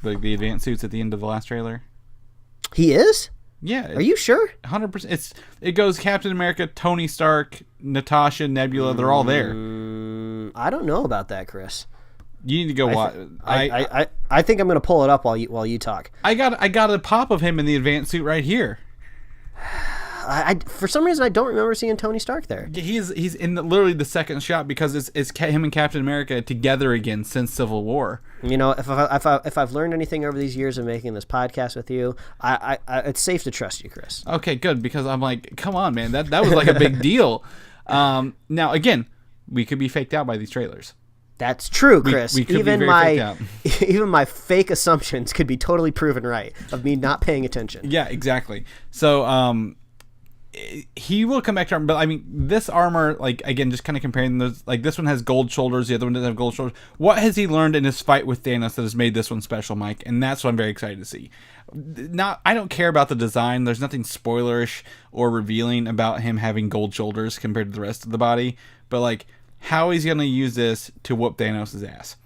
S3: The advanced suits at the end of the last trailer.
S4: He is?
S3: Yeah.
S4: Are you sure?
S3: 100%. It goes Captain America, Tony Stark, Natasha, Nebula. They're all there.
S4: I don't know about that, Chris.
S3: You need to go watch.
S4: I think I'm going to pull it up while you talk.
S3: I got a pop of him in the advanced suit right here.
S4: For some reason, I don't remember seeing Tony Stark there.
S3: He's in literally the second shot, because it's him and Captain America together again since Civil War.
S4: You know, if I've learned anything over these years of making this podcast with you, I it's safe to trust you, Chris.
S3: Okay, good, because I'm like, come on, man, that was like a big deal. Now, again, we could be faked out by these trailers.
S4: That's true, Chris.
S3: We could be very faked out.
S4: Even my fake assumptions could be totally proven right of me not paying attention.
S3: Yeah, exactly. So, he will come back to armor, but I mean, this armor, like, again, just kind of comparing those, like, this one has gold shoulders, the other one doesn't have gold shoulders. What has he learned in his fight with Thanos that has made this one special, Mike? And that's what I'm very excited to see. I don't care about the design. There's nothing spoilerish or revealing about him having gold shoulders compared to the rest of the body, but, like, how he's going to use this to whoop Thanos' ass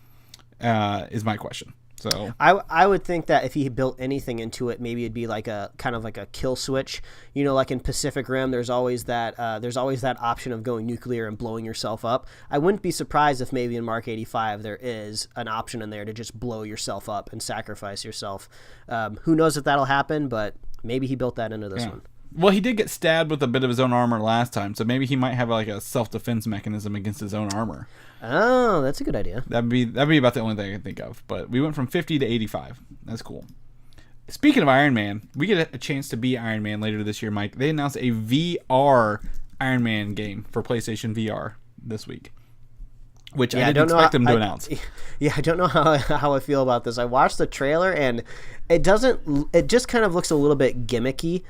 S3: is my question. So
S4: I would think that if he built anything into it, maybe it'd be like a kind of like a kill switch. You know, like in Pacific Rim, there's always that option of going nuclear and blowing yourself up. I wouldn't be surprised if maybe in Mark 85 there is an option in there to just blow yourself up and sacrifice yourself. Who knows if that'll happen, but maybe he built that into this one.
S3: Well, he did get stabbed with a bit of his own armor last time, so maybe he might have like a self-defense mechanism against his own armor.
S4: Oh, that's a good idea.
S3: That'd be about the only thing I can think of. But we went from 50 to 85. That's cool. Speaking of Iron Man, we get a chance to be Iron Man later this year, Mike. They announced a VR Iron Man game for PlayStation VR this week, which I didn't expect them to announce.
S4: Yeah, I don't know how I feel about this. I watched the trailer, and it just kind of looks a little bit gimmicky,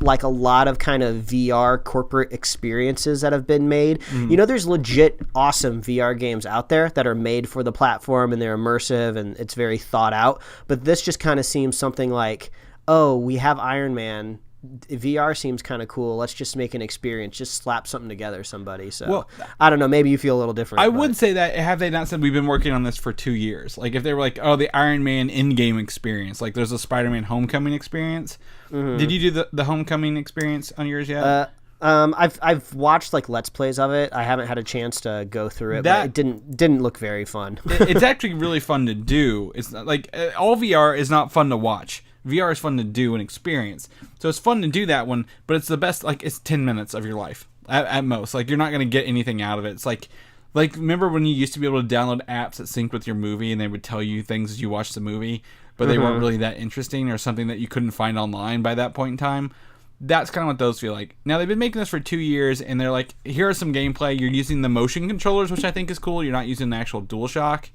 S4: like a lot of kind of VR corporate experiences that have been made. You know, there's legit awesome VR games out there that are made for the platform, and they're immersive, and it's very thought out. But this just kind of seems something like, oh, we have Iron Man. VR seems kind of cool. Let's just make an experience. Just slap something together, somebody. So, well, I don't know. Maybe you feel a little different.
S3: I would say that, have they not said we've been working on this for 2 years? Like, if they were like, oh, the Iron Man Endgame experience. Like, there's a Spider-Man Homecoming experience. Did you do the Homecoming experience on yours yet?
S4: I've watched like Let's Plays of it. I haven't had a chance to go through it, but it didn't look very fun.
S3: It's actually really fun to do. It's not, like, all VR is not fun to watch. VR is fun to do and experience. So it's fun to do that one, but it's the best, like, it's 10 minutes of your life at most. Like, you're not going to get anything out of it. It's like Like, remember when you used to be able to download apps that synced with your movie and they would tell you things as you watched the movie, but they weren't really that interesting or something that you couldn't find online by that point in time? That's kind of what those feel like. Now, they've been making this for 2 years, and they're like, here are some gameplay. You're using the motion controllers, which I think is cool. You're not using the actual DualShock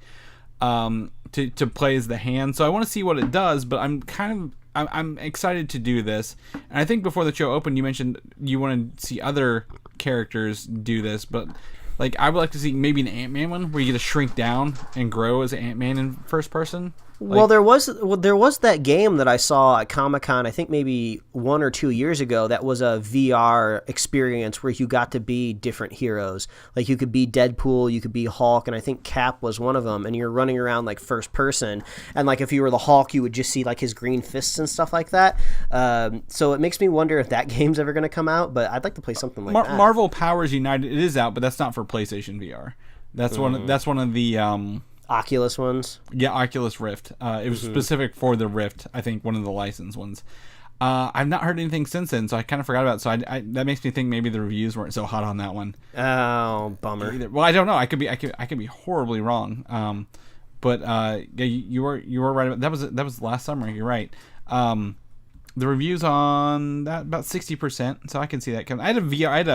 S3: to play as the hand. So I want to see what it does, but I'm excited to do this. And I think before the show opened, you mentioned you want to see other characters do this, but like I would like to see maybe an Ant-Man one where you get to shrink down and grow as Ant-Man in first person.
S4: Well, there was that game that I saw at Comic-Con, I think maybe 1 or 2 years ago, that was a VR experience where you got to be different heroes. Like you could be Deadpool, you could be Hulk, and I think Cap was one of them, and you're running around like first person, and like if you were the Hulk, you would just see like his green fists and stuff like that. So it makes me wonder if that game's ever going to come out, but I'd like to play something like that.
S3: Marvel Powers United, it is out, but that's not for PlayStation VR. That's one of the
S4: Oculus ones?
S3: Yeah, Oculus Rift. It was specific for the Rift, I think, one of the licensed ones. I've not heard anything since then, so I kind of forgot about it. So I that makes me think maybe the reviews weren't so hot on that one.
S4: Oh, bummer.
S3: Either. Well, I don't know. I could be horribly wrong. But yeah, you were right about that was last summer. You're right. The reviews on that about 60%, so I can see that coming. I had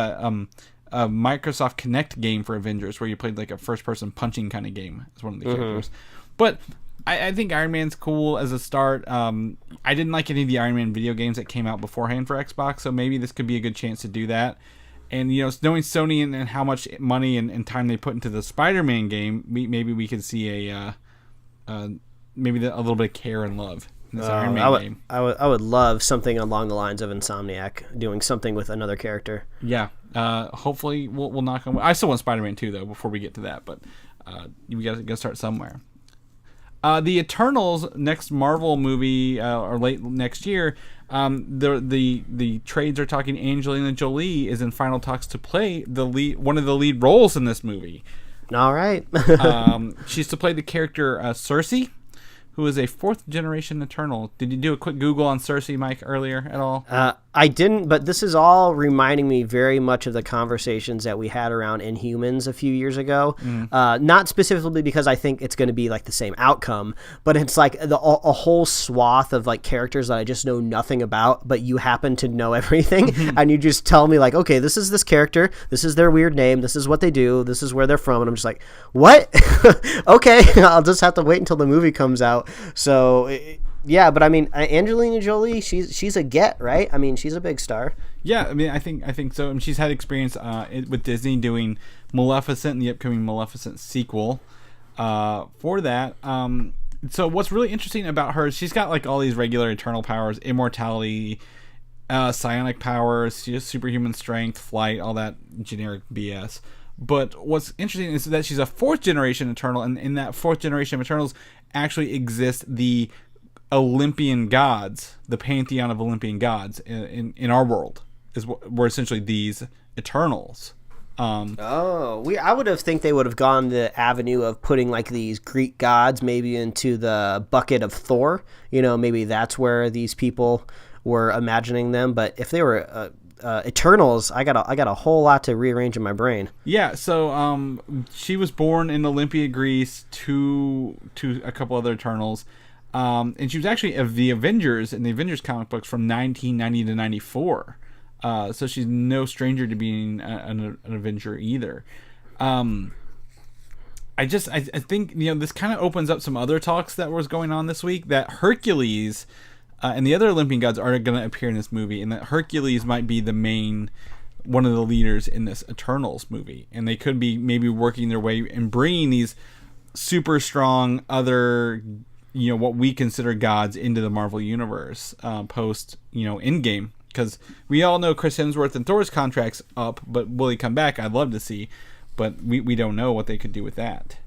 S3: a Microsoft Kinect game for Avengers where you played like a first-person punching kind of game as one of the characters. But I think Iron Man's cool as a start. I didn't like any of the Iron Man video games that came out beforehand for Xbox, so maybe this could be a good chance to do that. And, you know, knowing Sony and how much money and time they put into the Spider-Man game, maybe we could see a little bit of care and love in this Iron Man game.
S4: I would love something along the lines of Insomniac doing something with another character.
S3: Yeah. Hopefully we'll knock on. I still want Spider-Man 2 though before we get to that, but we got to start somewhere. The Eternals next Marvel movie or late next year. The trades are talking. Angelina Jolie is in final talks to play one of the lead roles in this movie.
S4: All right.
S3: She's to play the character Sersi, who is a fourth generation Eternal. Did you do a quick Google on Sersi, Mike, earlier at all?
S4: I didn't, but this is all reminding me very much of the conversations that we had around Inhumans a few years ago. Not specifically because I think it's going to be like the same outcome, but it's like a whole swath of like characters that I just know nothing about, but you happen to know everything, and you just tell me like, okay, this is this character, this is their weird name, this is what they do, this is where they're from, and I'm just like, what? Okay, I'll just have to wait until the movie comes out. So yeah, but I mean, Angelina Jolie, she's a get, right? I mean, she's a big star.
S3: Yeah, I mean, I think so. And she's had experience with Disney doing Maleficent and the upcoming Maleficent sequel for that. So what's really interesting about her is she's got like all these regular Eternal powers, immortality, psionic powers, she has superhuman strength, flight, all that generic BS. But what's interesting is that she's a fourth generation Eternal, and in that fourth generation of Eternals actually exists the Olympian gods, the pantheon of Olympian gods in our world were essentially these Eternals.
S4: I would have think they would have gone the avenue of putting like these Greek gods maybe into the bucket of Thor. You know, maybe that's where these people were imagining them. But if they were Eternals, I got a whole lot to rearrange in my brain.
S3: Yeah, so she was born in Olympia, Greece, to a couple other Eternals. And she was actually of the Avengers in the Avengers comic books from 1990 to 94. So she's no stranger to being an Avenger either. I think, you know, this kind of opens up some other talks that was going on this week, that Hercules and the other Olympian gods are going to appear in this movie, and that Hercules might be one of the leaders in this Eternals movie. And they could be maybe working their way and bringing these super strong other, you know, what we consider gods into the Marvel universe post, you know, Endgame, because we all know Chris Hemsworth and Thor's contract's up, but will he come back? I'd love to see, but we don't know what they could do with that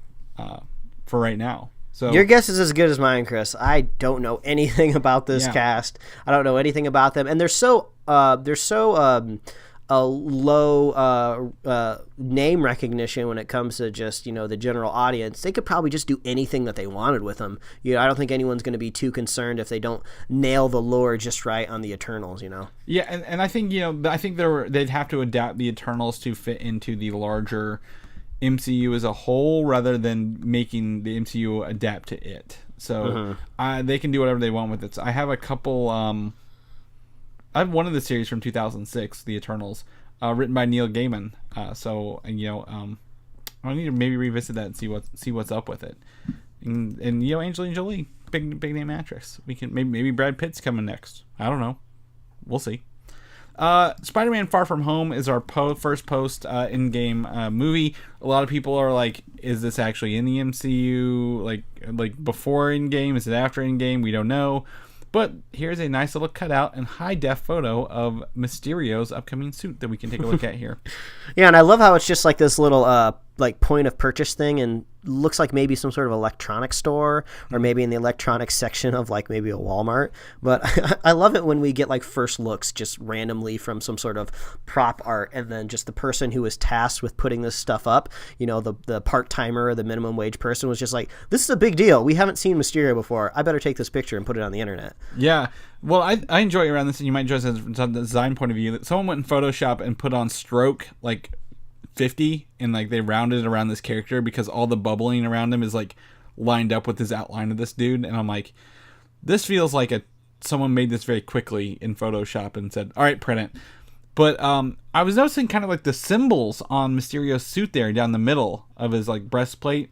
S3: for right now. So
S4: your guess is as good as mine, Chris. I don't know anything about this cast. I don't know anything about them, and they're so a low name recognition when it comes to just, you know, the general audience. They could probably just do anything that they wanted with them. You know, I don't think anyone's going to be too concerned if they don't nail the lore just right on the Eternals, you know.
S3: Yeah, and I think, you know, they'd have to adapt the Eternals to fit into the larger MCU as a whole rather than making the MCU adapt to it. So they can do whatever they want with it. So I have a couple. I have one of the series from 2006, The Eternals, written by Neil Gaiman. I need to maybe revisit that and see what's up with it. And Angelina Jolie, big name actress. We can maybe Brad Pitt's coming next. I don't know. We'll see. Spider-Man: Far From Home is our first post in-game movie. A lot of people are like, "Is this actually in the MCU? Like before in-game? Is it after in-game? We don't know." But here's a nice little cutout and high-def photo of Mysterio's upcoming suit that we can take a look at here.
S4: Yeah, and I love how it's just like this little point of purchase thing, and looks like maybe some sort of electronics store, or maybe in the electronics section of like maybe a Walmart. But I love it when we get like first looks just randomly from some sort of prop art, and then just the person who was tasked with putting this stuff up, the part-timer or the minimum wage person was just like, this is a big deal. We haven't seen Mysterio before. I better take this picture and put it on the internet.
S3: Yeah. Well, I enjoy it around this, and you might enjoy it from the design point of view. Someone went in Photoshop and put on stroke, 50, and they rounded it around this character because all the bubbling around him is lined up with his outline of this dude, and I'm like, this feels like someone made this very quickly in Photoshop and said, all right, print it. But I was noticing kind of the symbols on Mysterio's suit there down the middle of his breastplate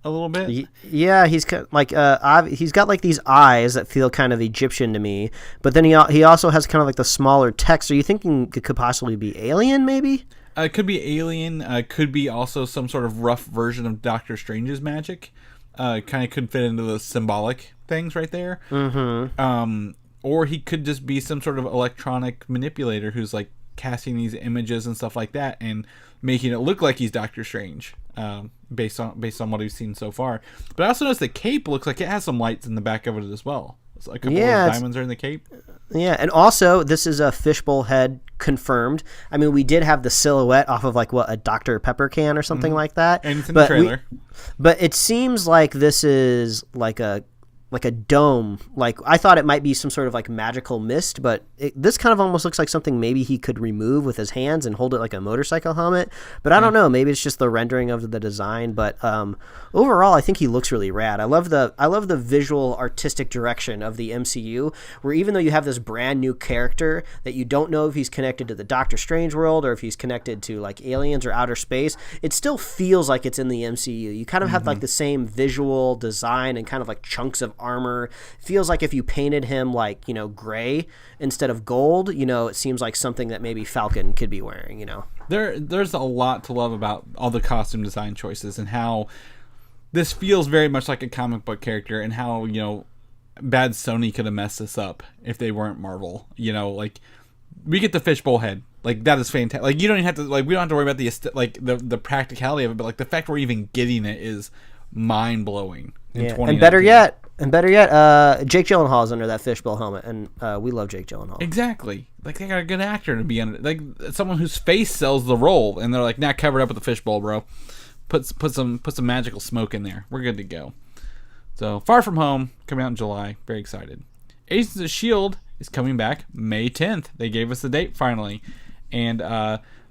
S3: a little bit.
S4: Yeah, he's he's got these eyes that feel kind of Egyptian to me, but then he also has kind of the smaller text. Are you thinking it could possibly be alien, maybe?
S3: It could be alien. Could be also some sort of rough version of Doctor Strange's magic. Kind of could fit into the symbolic things right there. Mm-hmm. Or he could just be some sort of electronic manipulator who's casting these images and stuff like that and making it look like he's Doctor Strange. Based on what we've seen so far. But I also noticed the cape looks like it has some lights in the back of it as well. It's a couple of diamonds are in the cape.
S4: Yeah, and also this is a fishbowl head confirmed. I mean, we did have the silhouette off of a Dr. Pepper can or something like that.
S3: And it's in the trailer.
S4: But it seems like this is like a dome. I thought it might be some sort of magical mist, but this kind of almost looks like something maybe he could remove with his hands and hold it like a motorcycle helmet. But I don't know. Maybe it's just the rendering of the design. But overall, I think he looks really rad. I love the visual artistic direction of the MCU, where even though you have this brand new character that you don't know if he's connected to the Doctor Strange world or if he's connected to aliens or outer space, it still feels like it's in the MCU. You kind of have the same visual design and kind of chunks of armor. Feels like if you painted him gray instead of gold, it seems like something that maybe Falcon could be wearing.
S3: There's a lot to love about all the costume design choices and how this feels very much like a comic book character, and how bad Sony could have messed this up if they weren't Marvel. We get the fishbowl head. That is fantastic. You don't even have to we don't have to worry about the practicality of it, but the fact we're even getting it is mind blowing.
S4: Yeah. And better yet, Jake Gyllenhaal is under that fishbowl helmet, and we love Jake Gyllenhaal.
S3: Exactly. They got a good actor to be under someone whose face sells the role, and they're nah, cover it up with the fishbowl, bro. Put some magical smoke in there. We're good to go. So, Far From Home coming out in July. Very excited. Agents of S.H.I.E.L.D. is coming back May 10th. They gave us the date finally, and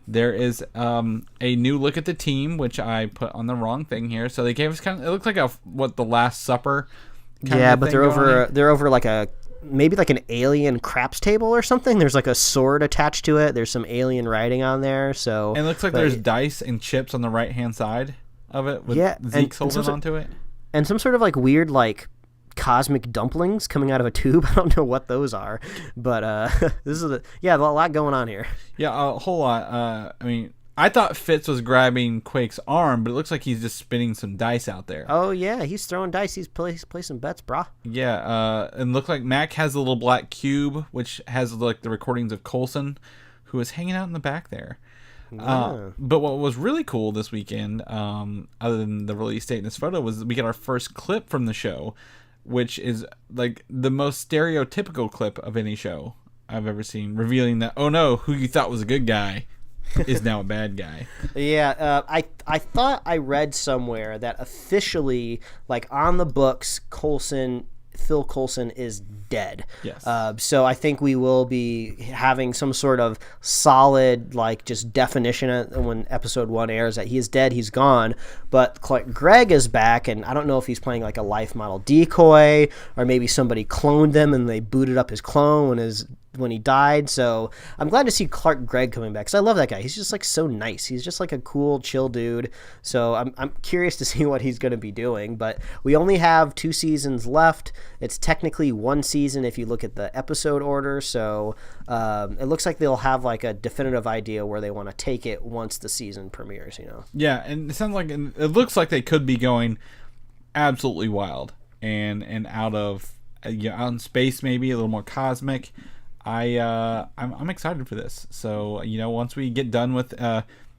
S3: there is a new look at the team, which I put on the wrong thing here. So they gave us it looks like the Last Supper.
S4: But they're over maybe an alien craps table or something. There's a sword attached to it. There's some alien writing on there. So
S3: and it looks like there's dice and chips on the right hand side of it with Zeke's holding onto it.
S4: And some sort of weird cosmic dumplings coming out of a tube. I don't know what those are, but this is a lot going on here.
S3: Yeah, a whole lot. I thought Fitz was grabbing Quake's arm, but it looks like he's just spinning some dice out there.
S4: Oh yeah, he's throwing dice. He's placing bets, brah.
S3: Yeah, and look like Mac has a little black cube, which has the recordings of Coulson, who is hanging out in the back there. Yeah. But what was really cool this weekend, other than the release date in this photo, was we get our first clip from the show, which is the most stereotypical clip of any show I've ever seen, revealing that, oh no, who you thought was a good guy is now a bad guy.
S4: Yeah, I thought I read somewhere that officially, on the books, Coulson Phil Coulson is dead.
S3: Yes.
S4: So I think we will be having some sort of solid, like, just definition when episode 1 airs that he is dead, he's gone. But Clark Gregg is back, and I don't know if he's playing like a life model decoy, or maybe somebody cloned them and they booted up his clone when he died. So I'm glad to see Clark Gregg coming back, because I love that guy. He's just like so nice. He's just like a cool, chill dude. So I'm curious to see what he's going to be doing. But we only have 2 seasons left. It's technically 1 season if you look at the episode order. So it looks like they'll have like a definitive idea where they want to take it once the season premieres.
S3: Yeah, and it sounds like it looks like they could be going absolutely wild and out of out in space, maybe a little more cosmic. I'm excited for this. So once we get done with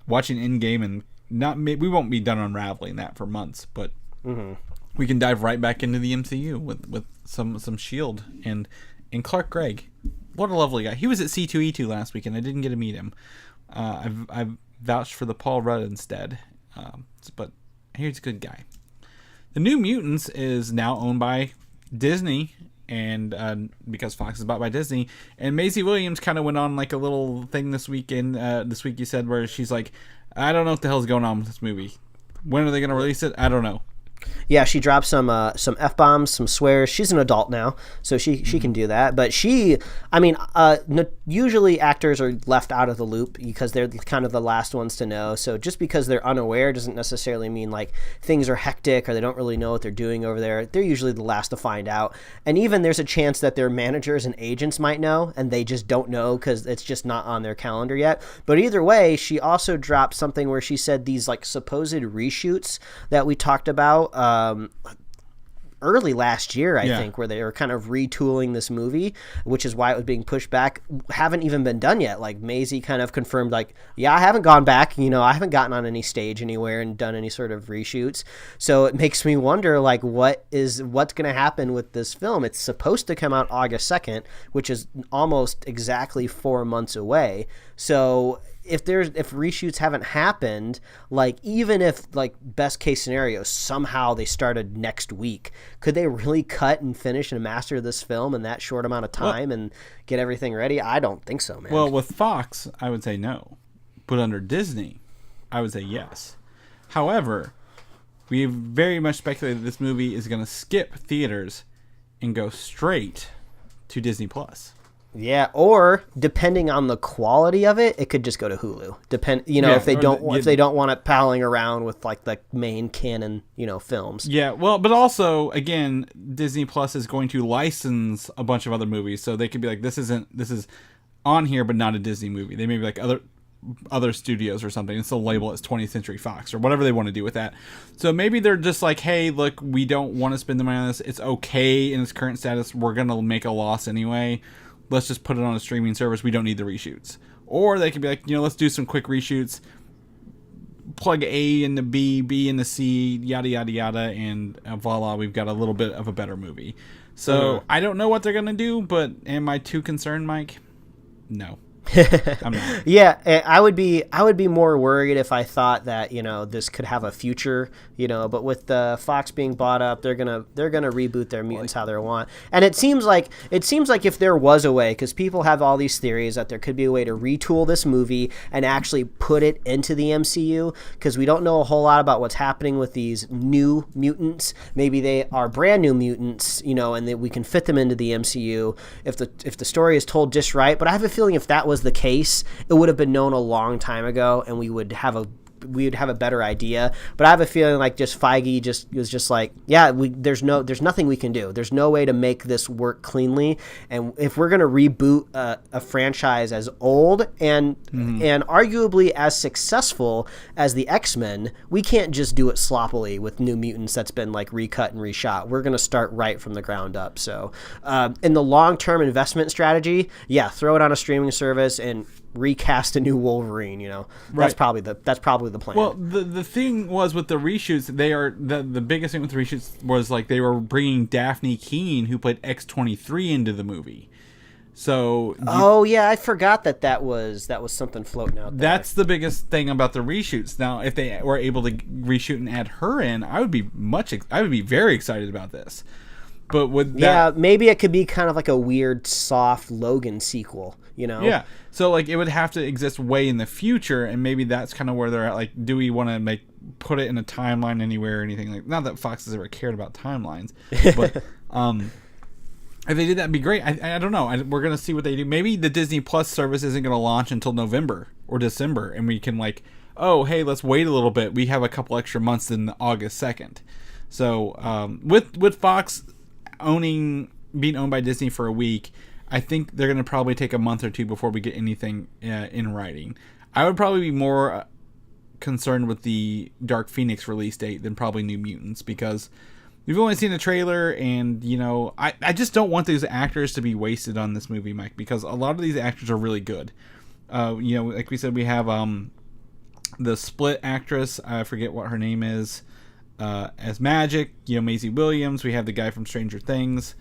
S3: watching Endgame, and we won't be done unraveling that for months, but we can dive right back into the MCU with some Shield and Clark Gregg. What a lovely guy. He was at C2E2 last week, and I didn't get to meet him. I've vouched for the Paul Rudd instead, but he's a good guy. The New Mutants is now owned by Disney. And because Fox is bought by Disney, and Maisie Williams kind of went on like a little thing this week, you said, where she's like, I don't know what the hell's going on with this movie. When are they going to release it? I don't know.
S4: Yeah, she dropped some F-bombs, some swears. She's an adult now, so she can do that. But usually actors are left out of the loop because they're kind of the last ones to know. So just because they're unaware doesn't necessarily mean like things are hectic or they don't really know what they're doing over there. They're usually the last to find out. And even there's a chance that their managers and agents might know, and they just don't know because it's just not on their calendar yet. But either way, she also dropped something where she said these like supposed reshoots that we talked about early last year, I think, where they were kind of retooling this movie, which is why it was being pushed back, haven't even been done yet. Like Maisie kind of confirmed, like, yeah, I haven't gone back, I haven't gotten on any stage anywhere and done any sort of reshoots. So it makes me wonder, like, what's going to happen with this film? It's supposed to come out August 2nd, which is almost exactly 4 months away. So if reshoots haven't happened, like, even if, like, best case scenario, somehow they started next week, could they really cut and finish and master this film in that short amount of time and get everything ready? I don't think so, man.
S3: Well, with Fox, I would say no. But under Disney, I would say yes. However, we very much speculated this movie is going to skip theaters and go straight to Disney+.
S4: Yeah, or depending on the quality of it, it could just go to Hulu. If they don't want it palling around with like the main canon, films.
S3: Yeah, well, but also again, Disney Plus is going to license a bunch of other movies, so they could be like, this is on here, but not a Disney movie. They may be like other studios or something, and still label it as 20th Century Fox or whatever they want to do with that. So maybe they're just like, hey, look, we don't want to spend the money on this. It's okay in its current status. We're gonna make a loss anyway. Let's just put it on a streaming service. We don't need the reshoots. Or they could be like, let's do some quick reshoots. Plug A into B, B into C, yada, yada, yada, and voila, we've got a little bit of a better movie. So I don't know what they're going to do, but am I too concerned, Mike? No. I'm not.
S4: Yeah, I would be more worried if I thought that this could have a future, but with the Fox being bought up, they're gonna reboot their mutants how they want. And it seems like if there was a way, because people have all these theories that there could be a way to retool this movie and actually put it into the MCU, because we don't know a whole lot about what's happening with these new mutants. Maybe they are brand new mutants, and that we can fit them into the MCU if the story is told just right. But I have a feeling if that was the case, it would have been known a long time ago, and we would have a better idea. But I have a feeling like just Feige was just like, yeah, there's nothing we can do. There's no way to make this work cleanly. And if we're gonna reboot a franchise as old and arguably as successful as the X-Men, we can't just do it sloppily with New Mutants that's been like recut and reshot. We're gonna start right from the ground up. So in the long-term investment strategy, yeah, throw it on a streaming service and recast a new Wolverine. That's probably the plan.
S3: Well, the thing was with the reshoots, the biggest thing with the reshoots was like they were bringing Daphne Keane, who played X-23, into the movie. So
S4: I forgot that was something floating out there.
S3: That's the biggest thing about the reshoots. Now, if they were able to reshoot and add her in, I would be very excited about this. But would that...
S4: Yeah, maybe it could be kind of like a weird, soft Logan sequel,
S3: Yeah. So, like, it would have to exist way in the future, and maybe that's kind of where they're at. Like, do we want to put it in a timeline anywhere or anything? Like, not that Fox has ever cared about timelines, but if they did, that'd be great. I don't know. We're going to see what they do. Maybe the Disney Plus service isn't going to launch until November or December, and we can, like, oh, hey, let's wait a little bit. We have a couple extra months than August 2nd. So, with Fox being owned by Disney for a week, I think they're going to probably take a month or two before we get anything in writing. I would probably be more concerned with the Dark Phoenix release date than probably New Mutants, because we've only seen the trailer, and, I just don't want these actors to be wasted on this movie, Mike, because a lot of these actors are really good. Like we said, we have the Split actress, I forget what her name is, as Magic, Maisie Williams. We have the guy from Stranger Things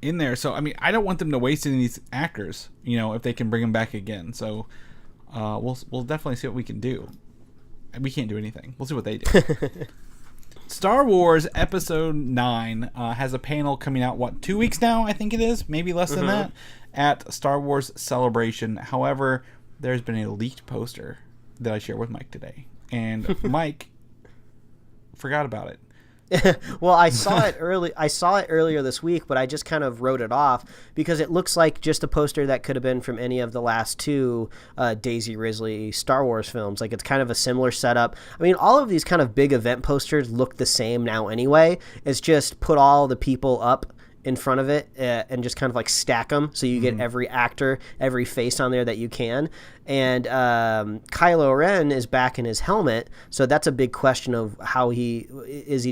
S3: in there. So, I mean, I don't want them to waste any of these actors, if they can bring them back again. So, we'll definitely see what we can do. We can't do anything. We'll see what they do. Star Wars Episode 9 has a panel coming out, 2 weeks now, I think it is? Maybe less than that, at Star Wars Celebration. However, there's been a leaked poster that I shared with Mike today. And Mike forgot about it.
S4: Well, I saw it earlier this week, but I just kind of wrote it off because it looks like just a poster that could have been from any of the last two Daisy Ridley Star Wars films. Like, it's kind of a similar setup. I mean, all of these kind of big event posters look the same now anyway. It's just put all the people up in front of it and just kind of like stack them so you get every actor, every face on there that you can. And Kylo Ren is back in his helmet, so that's a big question of how he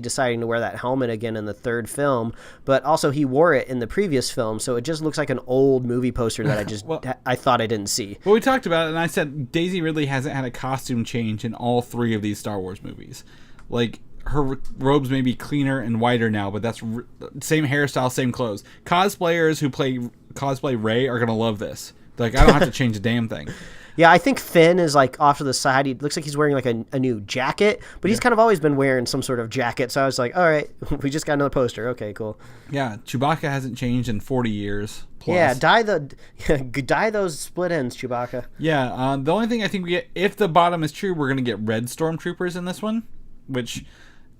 S4: deciding to wear that helmet again in the third film. But also he wore it in the previous film, so it just looks like an old movie poster that I just I thought I didn't see.
S3: Well, we talked about it, and I said Daisy Ridley hasn't had a costume change in all three of these Star Wars movies. Like, her robes may be cleaner and whiter now, but that's same hairstyle, same clothes. Cosplayers who cosplay Rey are gonna love this. Like, I don't have to change a damn thing.
S4: Yeah, I think Finn is like off to the side. He looks like he's wearing like a new jacket, but he's kind of always been wearing some sort of jacket. So I was like, all right, we just got another poster. Okay, cool.
S3: Yeah, Chewbacca hasn't changed in 40 years. Plus.
S4: Yeah, dye those split ends, Chewbacca.
S3: Yeah, the only thing I think we get, if the bottom is true, we're gonna get red stormtroopers in this one, which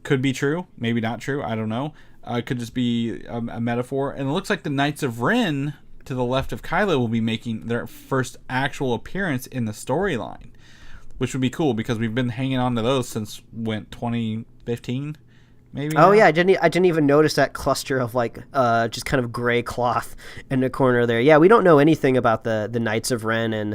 S3: could be true, maybe not true. I don't know. It could just be a metaphor. And it looks like the Knights of Ren, to the left of Kylo, will be making their first actual appearance in the storyline, which would be cool because we've been hanging on to those since 2015, maybe.
S4: Oh yeah, I didn't even notice that cluster of like just kind of gray cloth in the corner there. Yeah, we don't know anything about the Knights of Ren, and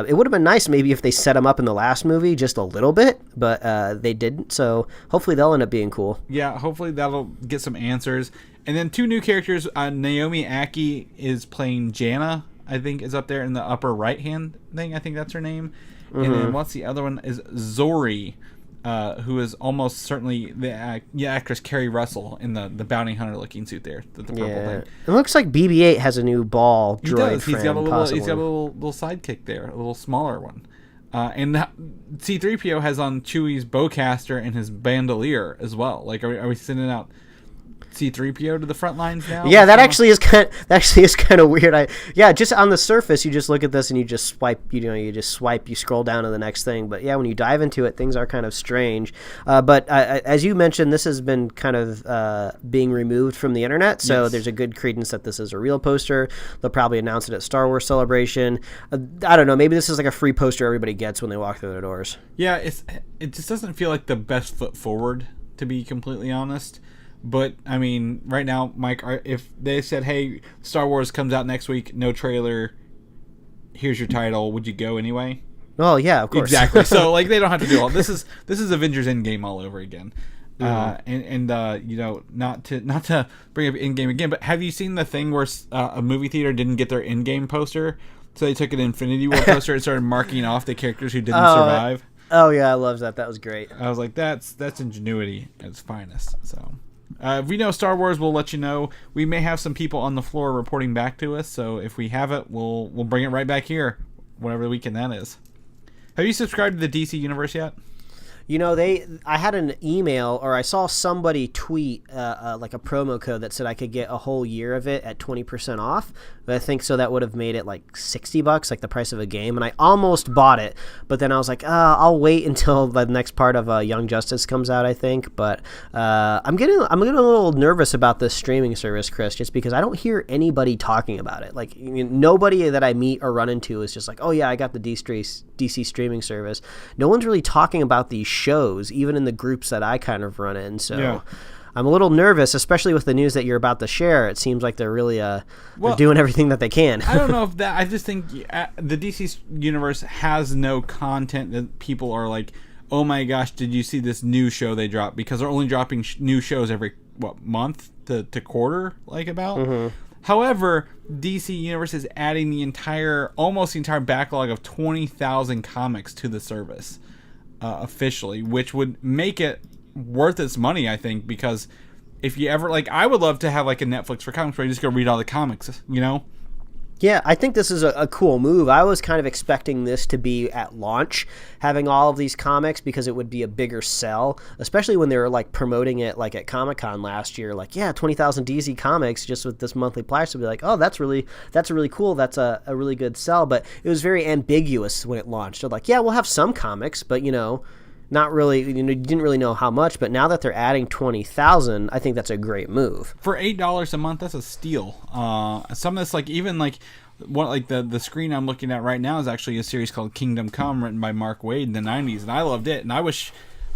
S4: it would have been nice maybe if they set them up in the last movie just a little bit, but they didn't. So hopefully they'll end up being cool.
S3: Yeah, hopefully that'll get some answers. And then two new characters. Naomi Ackie is playing Janna, I think, is up there in the upper right hand thing. I think that's her name. And then what's the other one? Is Zori. Who is almost certainly the actress Kerry Russell in the bounty hunter looking suit there, the purple thing.
S4: It looks like BB-8 has a new ball droid.
S3: He does. He's got a
S4: possibly.
S3: little sidekick there, a little smaller one. And C-3PO has on Chewie's bowcaster and his bandolier as well. Like, are we sending out C-3PO to the front lines now?
S4: Yeah, that actually is kind of weird. Just on the surface, you just look at this and you just swipe. You scroll down to the next thing. But yeah, when you dive into it, things are kind of strange. But as you mentioned, this has been kind of being removed from the internet. So there's a good credence that this is a real poster. They'll probably announce it at Star Wars Celebration. I don't know. Maybe this is like a free poster everybody gets when they walk through the doors. Yeah,
S3: it just doesn't feel like the best foot forward, to be completely honest. But, I mean, right now, Mike, if they said, hey, Star Wars comes out next week, no trailer, here's your title, would you go anyway?
S4: Oh, yeah, of course.
S3: Exactly. So, like, they don't have to do all this. Is Avengers Endgame all over again. Not to bring up Endgame again, but have you seen the thing where a movie theater didn't get their Endgame poster? So they took an Infinity War poster and started marking off the characters who didn't survive.
S4: Oh, yeah, I love that. That was great.
S3: I was like, that's ingenuity at its finest, so... if we know Star Wars, we'll let you know. We may have some people on the floor reporting back to us, so if we have it, we'll bring it right back here, whatever the weekend that is. Have you subscribed to the DC Universe yet?
S4: You know, I had an email, or I saw somebody tweet like a promo code that said I could get a whole year of it at 20% off. But I think so that would have made it like $60, like the price of a game. And I almost bought it, but then I was like, I'll wait until the next part of Young Justice comes out, I think. But I'm getting a little nervous about this streaming service, Chris, just because I don't hear anybody talking about it. Like, nobody that I meet or run into is just like, oh yeah, I got the DC streaming service. No one's really talking about these shows, even in the groups that I kind of run in. So yeah. I'm a little nervous, especially with the news that you're about to share. It seems like they're really they're doing everything that they can.
S3: I don't know if that. I just think the DC universe has no content that people are like, oh my gosh, did you see this new show they dropped? Because they're only dropping new shows every month to quarter, like about. Mm-hmm. However, DC Universe is adding almost the entire backlog of 20,000 comics to the service officially, which would make it worth its money, I think, because if you ever, like, I would love to have like a Netflix for comics where you just go read all the comics, you know?
S4: Yeah, I think this is a cool move. I was kind of expecting this to be at launch, having all of these comics, because it would be a bigger sell, especially when they were like promoting it like at Comic-Con last year. Like, yeah, 20,000 DC comics just with this monthly price would be like, oh, that's really cool. That's a really good sell. But it was very ambiguous when it launched. They're like, yeah, we'll have some comics, but not really, you didn't really know how much. But now that they're adding 20,000, I think that's a great move.
S3: For $8 a month, that's a steal. Some of this, like, even like what, like the screen I'm looking at right now is actually a series called Kingdom Come, written by Mark Waid in the 90s, and I loved it. And I wish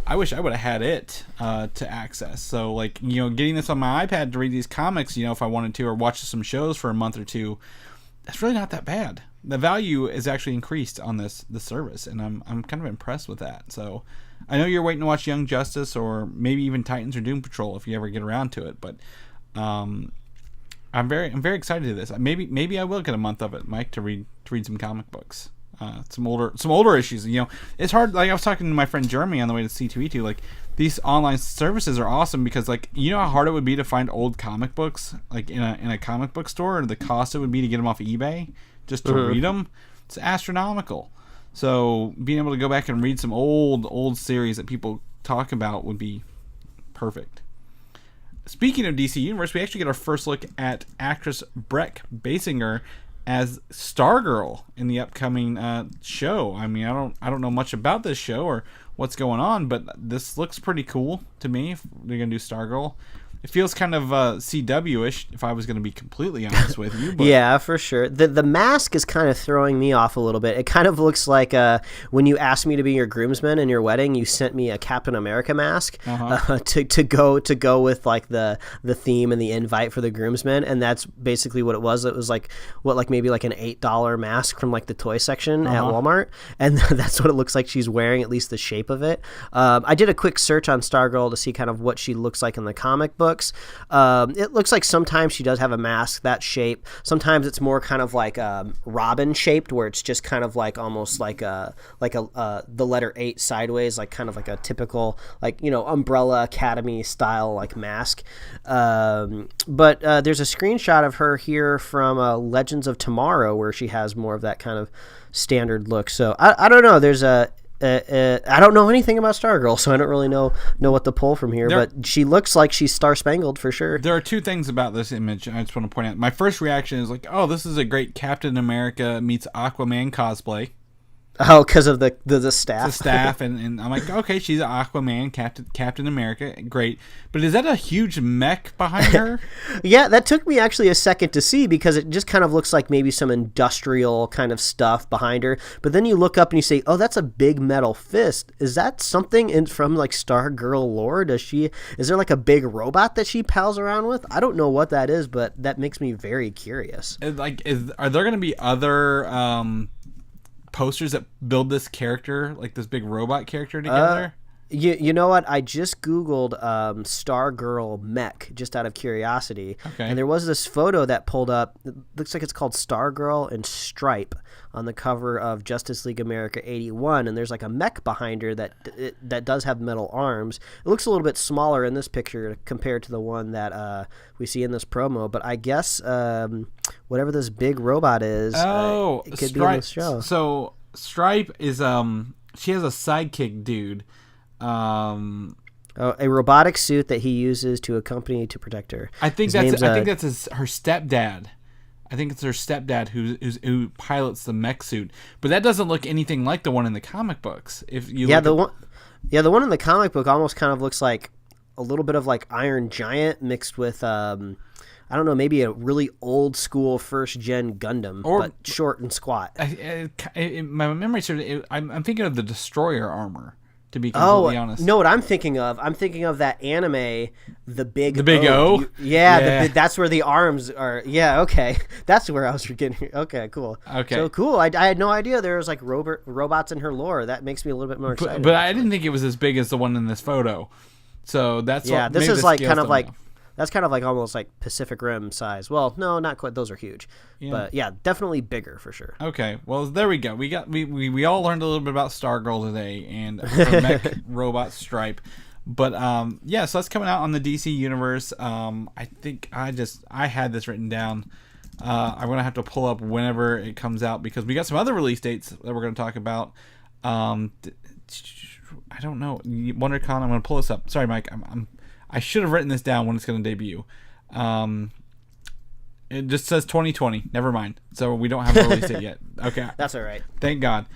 S3: I would have had it to access. So, like, getting this on my iPad to read these comics, if I wanted to, or watch some shows for a month or two, that's really not that bad. The value is actually increased on the service, and I'm kind of impressed with that. So I know you're waiting to watch Young Justice or maybe even Titans or Doom Patrol if you ever get around to it, but I'm very excited to this. Maybe I will get a month of it, Mike, to read some comic books. Some older issues. It's hard. Like, I was talking to my friend Jeremy on the way to C2E2. Like, these online services are awesome because, like, how hard it would be to find old comic books, like in a comic book store, or the cost it would be to get them off eBay just to read them. It's astronomical. So being able to go back and read some old series that people talk about would be perfect. Speaking of DC Universe, we actually get our first look at actress Breck Basinger as Stargirl in the upcoming show. I mean, I don't know much about this show or what's going on, but this looks pretty cool to me. If they're gonna do Stargirl, it feels kind of CW-ish, if I was going to be completely honest with you. But.
S4: Yeah, for sure. The mask is kind of throwing me off a little bit. It kind of looks like when you asked me to be your groomsman in your wedding, you sent me a Captain America mask to go with like the theme and the invite for the groomsman, and that's basically what it was. It was like maybe like an $8 mask from like the toy section at Walmart, and that's what it looks like she's wearing, at least the shape of it. I did a quick search on Stargirl to see kind of what she looks like in the comic book. It looks like sometimes she does have a mask that shape. Sometimes it's more kind of like Robin shaped, where it's just kind of like almost like the letter 8 sideways, like kind of like a typical Umbrella Academy style like mask. But there's a screenshot of her here from Legends of Tomorrow where she has more of that kind of standard look. So I don't know. There's I don't know anything about Stargirl, so I don't really know what to pull from here. But she looks like she's star-spangled for sure.
S3: There are two things about this image I just want to point out. My first reaction is like, oh, this is a great Captain America meets Aquaman cosplay.
S4: Oh, because of the staff.
S3: The staff, and I'm like, okay, she's Aquaman, Captain America, great. But is that a huge mech behind her?
S4: Yeah, that took me actually a second to see, because it just kind of looks like maybe some industrial kind of stuff behind her. But then you look up and you say, oh, that's a big metal fist. Is that something from like Stargirl lore? Is there like a big robot that she pals around with? I don't know what that is, but that makes me very curious.
S3: Are there going to be other posters that build this character, like this big robot character, together?
S4: You know what? I just Googled Stargirl mech just out of curiosity. Okay. And there was this photo that pulled up. It looks like it's called Stargirl and Stripe on the cover of Justice League America 81. And there's like a mech behind her that does have metal arms. It looks a little bit smaller in this picture compared to the one that we see in this promo. But I guess whatever this big robot is, it could be in this show.
S3: So Stripe is she has a sidekick dude.
S4: A robotic suit that he uses to accompany to protect her.
S3: I think that's her stepdad. I think it's her stepdad who pilots the mech suit. But that doesn't look anything like the one in the comic books. If you
S4: the one in the comic book almost kind of looks like a little bit of like Iron Giant mixed with I don't know, maybe a really old school first gen Gundam, but short and squat.
S3: My memory serves, I'm thinking of the Destroyer armor. To be completely honest.
S4: No, what I'm thinking of? I'm thinking of that anime, the Big
S3: O.
S4: That's where the arms are. Yeah, okay. That's where I was getting. Okay, cool.
S3: Okay.
S4: So cool. I had no idea there was like robots in her lore. That makes me a little bit more excited.
S3: But I didn't think it was as big as the one in this photo. So that's
S4: this is like kind of like. That's kind of like almost like Pacific Rim size. Well, no, not quite. Those are huge, but yeah, definitely bigger for sure.
S3: Okay, well there we go. We all learned a little bit about Stargirl today and her mech robot Stripe. But so that's coming out on the DC universe. I think I had this written down. I'm gonna have to pull up whenever it comes out because we got some other release dates that we're gonna talk about. I don't know. WonderCon. I'm gonna pull this up. Sorry, Mike. I should have written this down when it's going to debut. It just says 2020. Never mind. So we don't have a release date yet. Okay.
S4: That's all right.
S3: Thank God.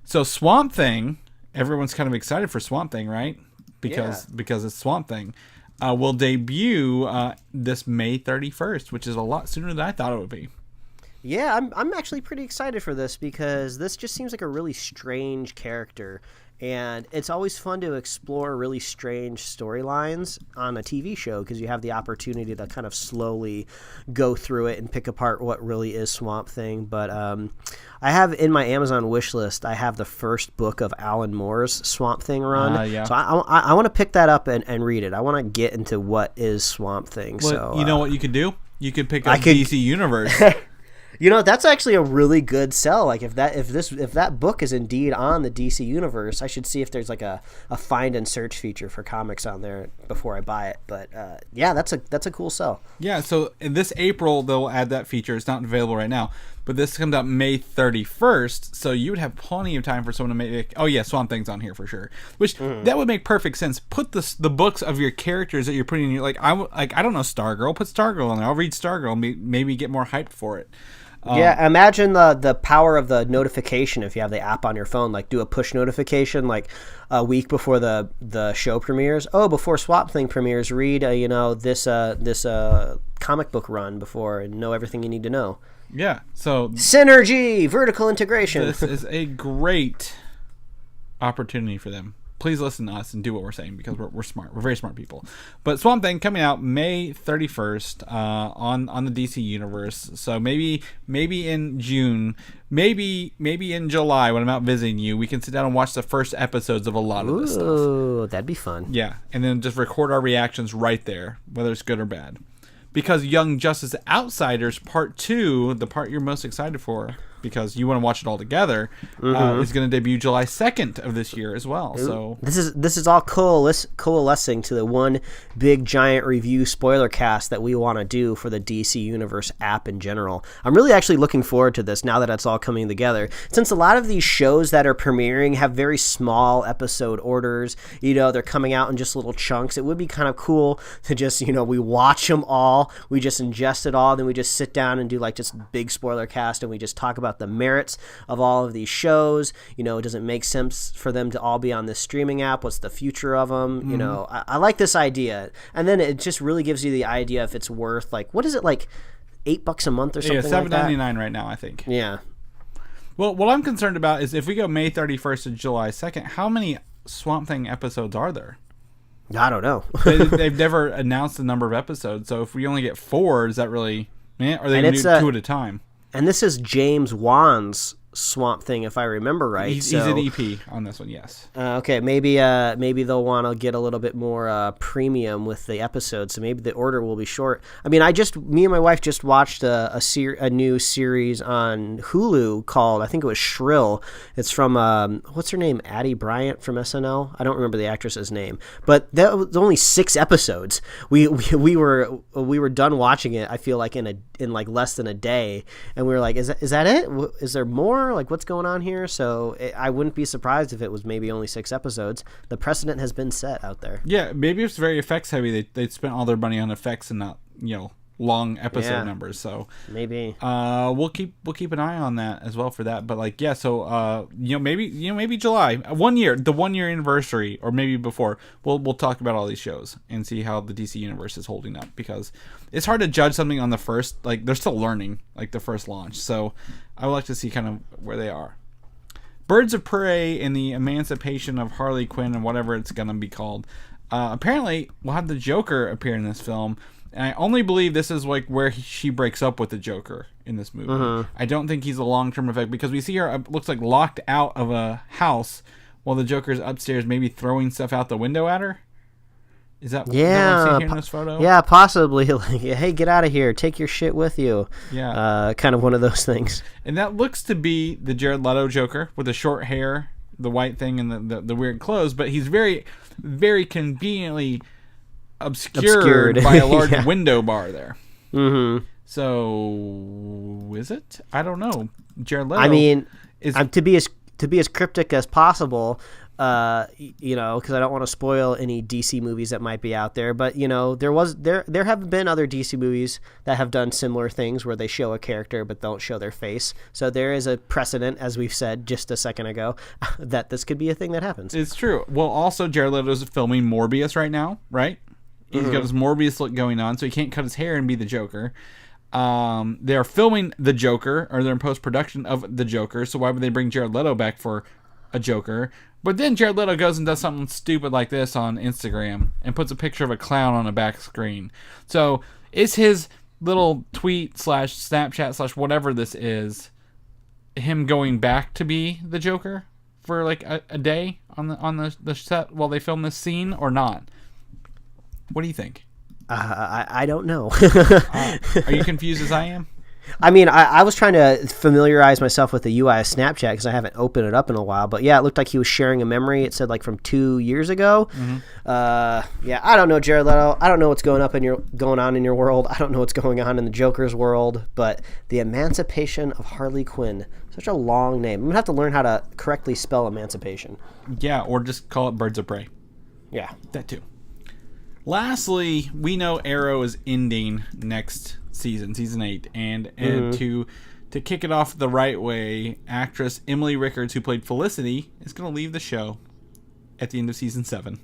S3: So Swamp Thing, everyone's kind of excited for Swamp Thing, right? Because it's Swamp Thing. Will debut this May 31st, which is a lot sooner than I thought it would be.
S4: Yeah, I'm actually pretty excited for this because this just seems like a really strange character. And it's always fun to explore really strange storylines on a TV show because you have the opportunity to kind of slowly go through it and pick apart what really is Swamp Thing. But I have in my Amazon wish list, I have the first book of Alan Moore's Swamp Thing run. So I want to pick that up and read it. I want to get into what is Swamp Thing.
S3: Well,
S4: so
S3: you know what you could do? You could pick up DC Universe.
S4: You know, that's actually a really good sell. Like if that book is indeed on the DC universe, I should see if there's like a find and search feature for comics on there before I buy it. But yeah, that's a cool sell.
S3: Yeah, so in this April they'll add that feature. It's not available right now, but this comes out May 31st, so you would have plenty of time for someone to make. Oh yeah, Swamp Thing's on here for sure. Which that would make perfect sense. Put the books of your characters that you're putting in your I don't know Stargirl. Put Stargirl on there. I'll read Stargirl. Maybe get more hyped for it.
S4: Yeah, imagine the power of the notification if you have the app on your phone. Like, do a push notification like a week before the show premieres. Oh, before Swamp Thing premieres, read this comic book run before and know everything you need to know.
S3: Yeah, so
S4: synergy, vertical integration.
S3: This is a great opportunity for them. Please listen to us and do what we're saying because we're smart. We're very smart people. But Swamp Thing coming out May 31st on the DC universe. So maybe in June, maybe in July when I'm out visiting you, we can sit down and watch the first episodes of a lot of this stuff.
S4: Ooh, that'd be fun.
S3: Yeah, and then just record our reactions right there, whether it's good or bad. Because Young Justice Outsiders Part 2, the part you're most excited for, because you want to watch it all together, is going to debut July 2nd of this year as well. So
S4: this is all coalescing to the one big giant review spoiler cast that we want to do for the DC Universe app in general. I'm really actually looking forward to this now that it's all coming together. Since a lot of these shows that are premiering have very small episode orders, they're coming out in just little chunks. It would be kind of cool to just, we watch them all, we just ingest it all, then we just sit down and do like just big spoiler cast and we just talk about the merits of all of these shows. Does it make sense for them to all be on this streaming app? What's the future of them? I like this idea, and then it just really gives you the idea if it's worth what is it, like $8 a month or something?
S3: Yeah, $7.99 right now, I think.
S4: Yeah.
S3: Well, what I'm concerned about is if we go May 31st to July 2nd, how many Swamp Thing episodes are there?
S4: I don't know.
S3: They've never announced the number of episodes, so if we only get 4, is that really? Or they do 2 at a time?
S4: And this is James Wan's Swamp Thing, if I remember right.
S3: He's an EP on this one, yes.
S4: Okay, maybe they'll want to get a little bit more premium with the episode, so maybe the order will be short. I mean, me and my wife just watched a new series on Hulu called, I think it was Shrill. It's from what's her name, Addie Bryant from SNL. I don't remember the actress's name, but that was only 6 episodes. We were done watching it. I feel like in like less than a day, and we were like, is that it? Is there more? more? Like, what's going on here? So I wouldn't be surprised if it was maybe only 6 episodes. The precedent has been set out there.
S3: Yeah, maybe it's very effects heavy. They spent all their money on effects and not, long episode numbers. So
S4: maybe
S3: we'll keep an eye on that as well for that. But like, yeah, so maybe July, the 1 year anniversary, or maybe before, we'll talk about all these shows and see how the DC universe is holding up, because it's hard to judge something on the first, like, they're still learning, like, the first launch. So I would like to see kind of where they are. Birds of Prey and the Emancipation of Harley Quinn, and whatever it's gonna be called. Apparently we'll have the Joker appear in this film. And I only believe this is like where she breaks up with the Joker in this movie. I don't think he's a long-term effect, because we see her, it looks like, locked out of a house while the Joker's upstairs, maybe throwing stuff out the window at her. Is that what I'm seeing here in this photo?
S4: Yeah, possibly. Like, hey, get out of here. Take your shit with you.
S3: Yeah.
S4: Kind of one of those things.
S3: And that looks to be the Jared Leto Joker with the short hair, the white thing, and the weird clothes. But he's very, very conveniently obscured by a large window bar there.
S4: Mm-hmm.
S3: So is it? I don't know. Jared Leto.
S4: I mean, to be as cryptic as possible, because I don't want to spoil any DC movies that might be out there. But there have been other DC movies that have done similar things where they show a character but don't show their face. So there is a precedent, as we've said just a second ago, that this could be a thing that happens.
S3: It's true. Well, also Jared Leto's filming Morbius right now, right? He's got his Morbius look going on, so he can't cut his hair and be the Joker. They're filming the Joker, or they're in post-production of the Joker, so why would they bring Jared Leto back for a Joker? But then Jared Leto goes and does something stupid like this on Instagram and puts a picture of a clown on a back screen. So is his little tweet / Snapchat / whatever this is him going back to be the Joker for like a day on the set while they film this scene, or not? What do you think?
S4: I don't know.
S3: Are you confused as I am?
S4: I mean, I was trying to familiarize myself with the UI of Snapchat because I haven't opened it up in a while. But yeah, it looked like he was sharing a memory. It said like from 2 years ago. Yeah, I don't know, Jared Leto. I don't know what's going on in your world. I don't know what's going on in the Joker's world. But the Emancipation of Harley Quinn, such a long name. I'm gonna have to learn how to correctly spell emancipation.
S3: Yeah, or just call it Birds of Prey.
S4: Yeah,
S3: that too. Lastly, we know Arrow is ending next season 8, and to kick it off the right way, actress Emily Rickards, who played Felicity, is going to leave the show at the end of season 7.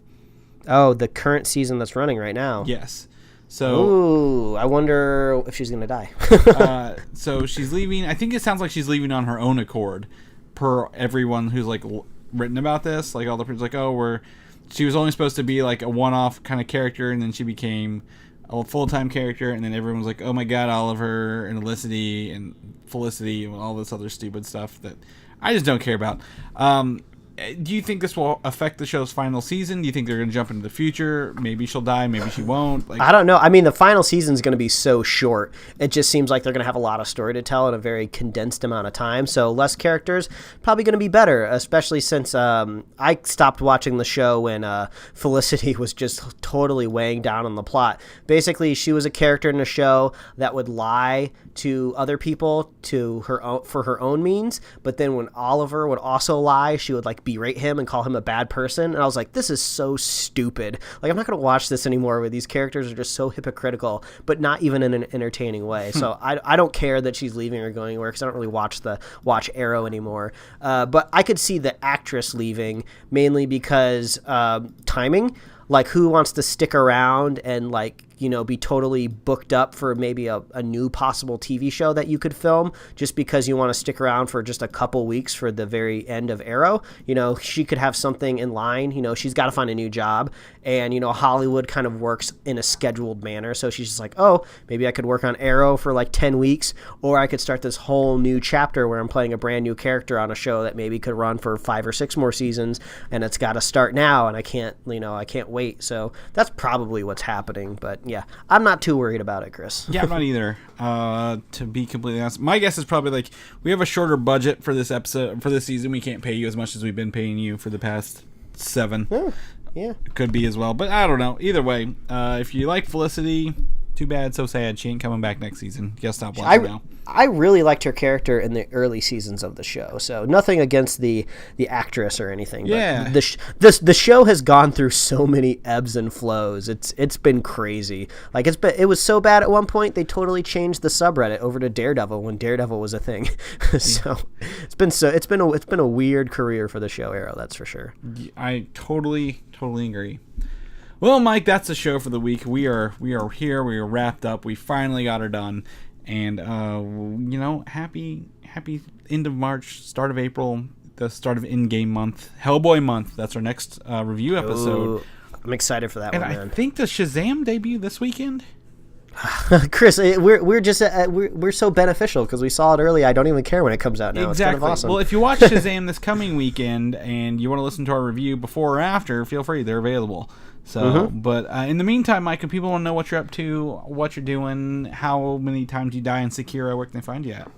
S4: Oh, the current season that's running right now.
S3: Yes. So,
S4: ooh, I wonder if she's going to die.
S3: So she's leaving. I think it sounds like she's leaving on her own accord, per everyone who's like written about this. Like all the people like, she was only supposed to be like a one-off kind of character, and then she became a full-time character, and then everyone was like, oh my god, Oliver and Felicity and all this other stupid stuff that I just don't care about. Do you think this will affect the show's final season? Do you think they're going to jump into the future? Maybe she'll die, maybe she won't.
S4: I don't know. I mean, the final season is going to be so short. It just seems like they're going to have a lot of story to tell in a very condensed amount of time. So less characters, probably going to be better, especially since I stopped watching the show when Felicity was just totally weighing down on the plot. Basically, she was a character in the show that would lie to other people for her own means, but then when Oliver would also lie, she would like berate him and call him a bad person, and I was like, this is so stupid. Like, I'm not going to watch this anymore, where these characters are just so hypocritical, but not even in an entertaining way. So I don't care that she's leaving or going anywhere, because I don't really watch Arrow anymore, but I could see the actress leaving mainly because timing. Like, who wants to stick around and like, be totally booked up for maybe a new possible TV show that you could film just because you want to stick around for just a couple weeks for the very end of Arrow? She could have something in line. She's got to find a new job, and Hollywood kind of works in a scheduled manner. So she's just like, oh, maybe I could work on Arrow for like 10 weeks, or I could start this whole new chapter where I'm playing a brand new character on a show that maybe could run for 5 or 6 more seasons, and it's got to start now, and I can't wait. So that's probably what's happening. But yeah, I'm not too worried about it, Chris.
S3: Yeah, I'm not either. To be completely honest, my guess is probably like, we have a shorter budget for this episode, for this season. We can't pay you as much as we've been paying you for the past 7.
S4: Yeah.
S3: Could be as well, but I don't know. Either way, if you like Felicity, Too bad, so sad. She ain't coming back next season. You gotta stop watching now.
S4: I really liked her character in the early seasons of the show. So nothing against the actress or anything.
S3: Yeah.
S4: But the show has gone through so many ebbs and flows. It's been crazy. Like it was so bad at one point they totally changed the subreddit over to Daredevil when Daredevil was a thing. So it's been a weird career for the show, Arrow. That's for sure.
S3: I totally agree. Well, Mike, that's the show for the week. We are here. We are wrapped up. We finally got her done, and happy end of March, start of April, the start of Endgame month, Hellboy month. That's our next review episode.
S4: Ooh, I'm excited for that
S3: and
S4: one,
S3: I
S4: man.
S3: think the Shazam debut this weekend.
S4: Chris, we're so beneficial because we saw it early. I don't even care when it comes out now.
S3: Exactly.
S4: It's kind of awesome.
S3: Well, if you watch Shazam this coming weekend and you want to listen to our review before or after, feel free. They're available. So, but in the meantime, Mike, if people want to know what you're up to, what you're doing, how many times you die in Sekiro, where can they find you at?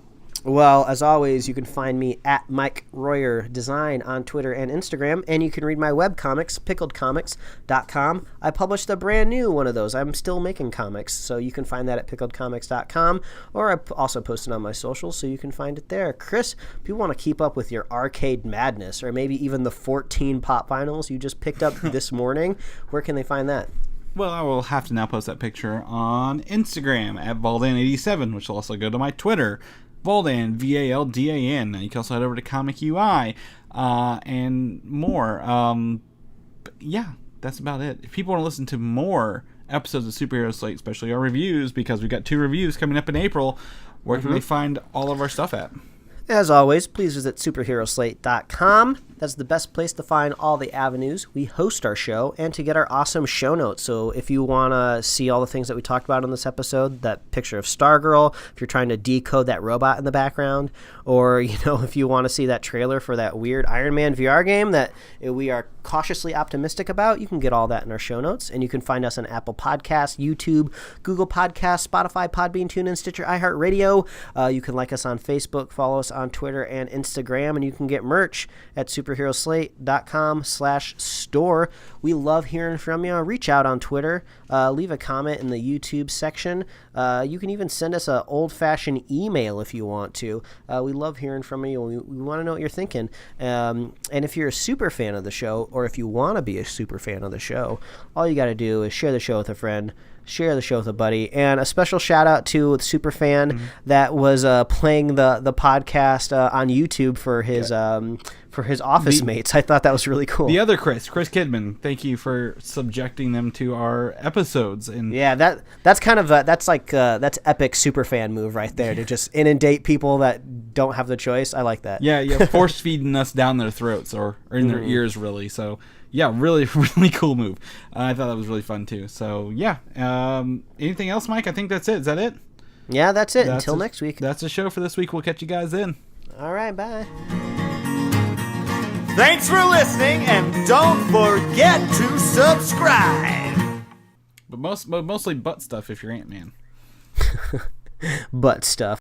S4: Well, as always, you can find me at Mike Royer Design on Twitter and Instagram, and you can read my webcomics, pickledcomics.com. I published a brand new one of those. I'm still making comics, so you can find that at pickledcomics.com, or I also posted on my socials, so you can find it there. Chris, if you want to keep up with your arcade madness, or maybe even the 14 pop vinyls you just picked up this morning, where can they find that?
S3: Well, I will have to now post that picture on Instagram at Valdan87, which will also go to my Twitter, Valdan, V-A-L-D-A-N. You can also head over to Comic UI and more. But yeah, that's about it. If people want to listen to more episodes of Superhero Slate, especially our reviews, because we've got 2 reviews coming up in April, where can they find all of our stuff at?
S4: As always, please visit superheroslate.com. That's the best place to find all the avenues we host our show and to get our awesome show notes. So if you want to see all the things that we talked about in this episode, that picture of Stargirl, if you're trying to decode that robot in the background, or if you want to see that trailer for that weird Iron Man VR game that we are cautiously optimistic about, you can get all that in our show notes. And you can find us on Apple Podcasts, YouTube, Google Podcasts, Spotify, Podbean, TuneIn, Stitcher, iHeartRadio. You can like us on Facebook, follow us on Twitter and Instagram, and you can get merch at superheroslate.com/store. We love hearing from you. Reach out on Twitter. Leave a comment in the YouTube section. You can even send us an old-fashioned email if you want to. We love hearing from you. We want to know what you're thinking. And if you're a super fan of the show, or if you want to be a super fan of the show, all you got to do is share the show with a friend, share the show with a buddy, and a special shout out to the super fan that was playing the podcast on YouTube for his office mates. I thought that was really cool.
S3: The other Chris Kidman, thank you for subjecting them to our episodes. And
S4: yeah, that's kind of that's epic super fan move right there, to just inundate people that don't have the choice. I like that.
S3: Yeah, force feeding us down their throats or in their ears, really. So yeah, really cool move. I thought that was really fun too. So yeah, anything else, Mike? I think that's it. Is that it?
S4: Yeah, that's it. Until next week.
S3: That's the show for this week. We'll catch you guys in.
S4: All right, bye.
S2: Thanks for listening, and don't forget to subscribe.
S3: But mostly butt stuff if you're Ant-Man.
S4: Butt stuff.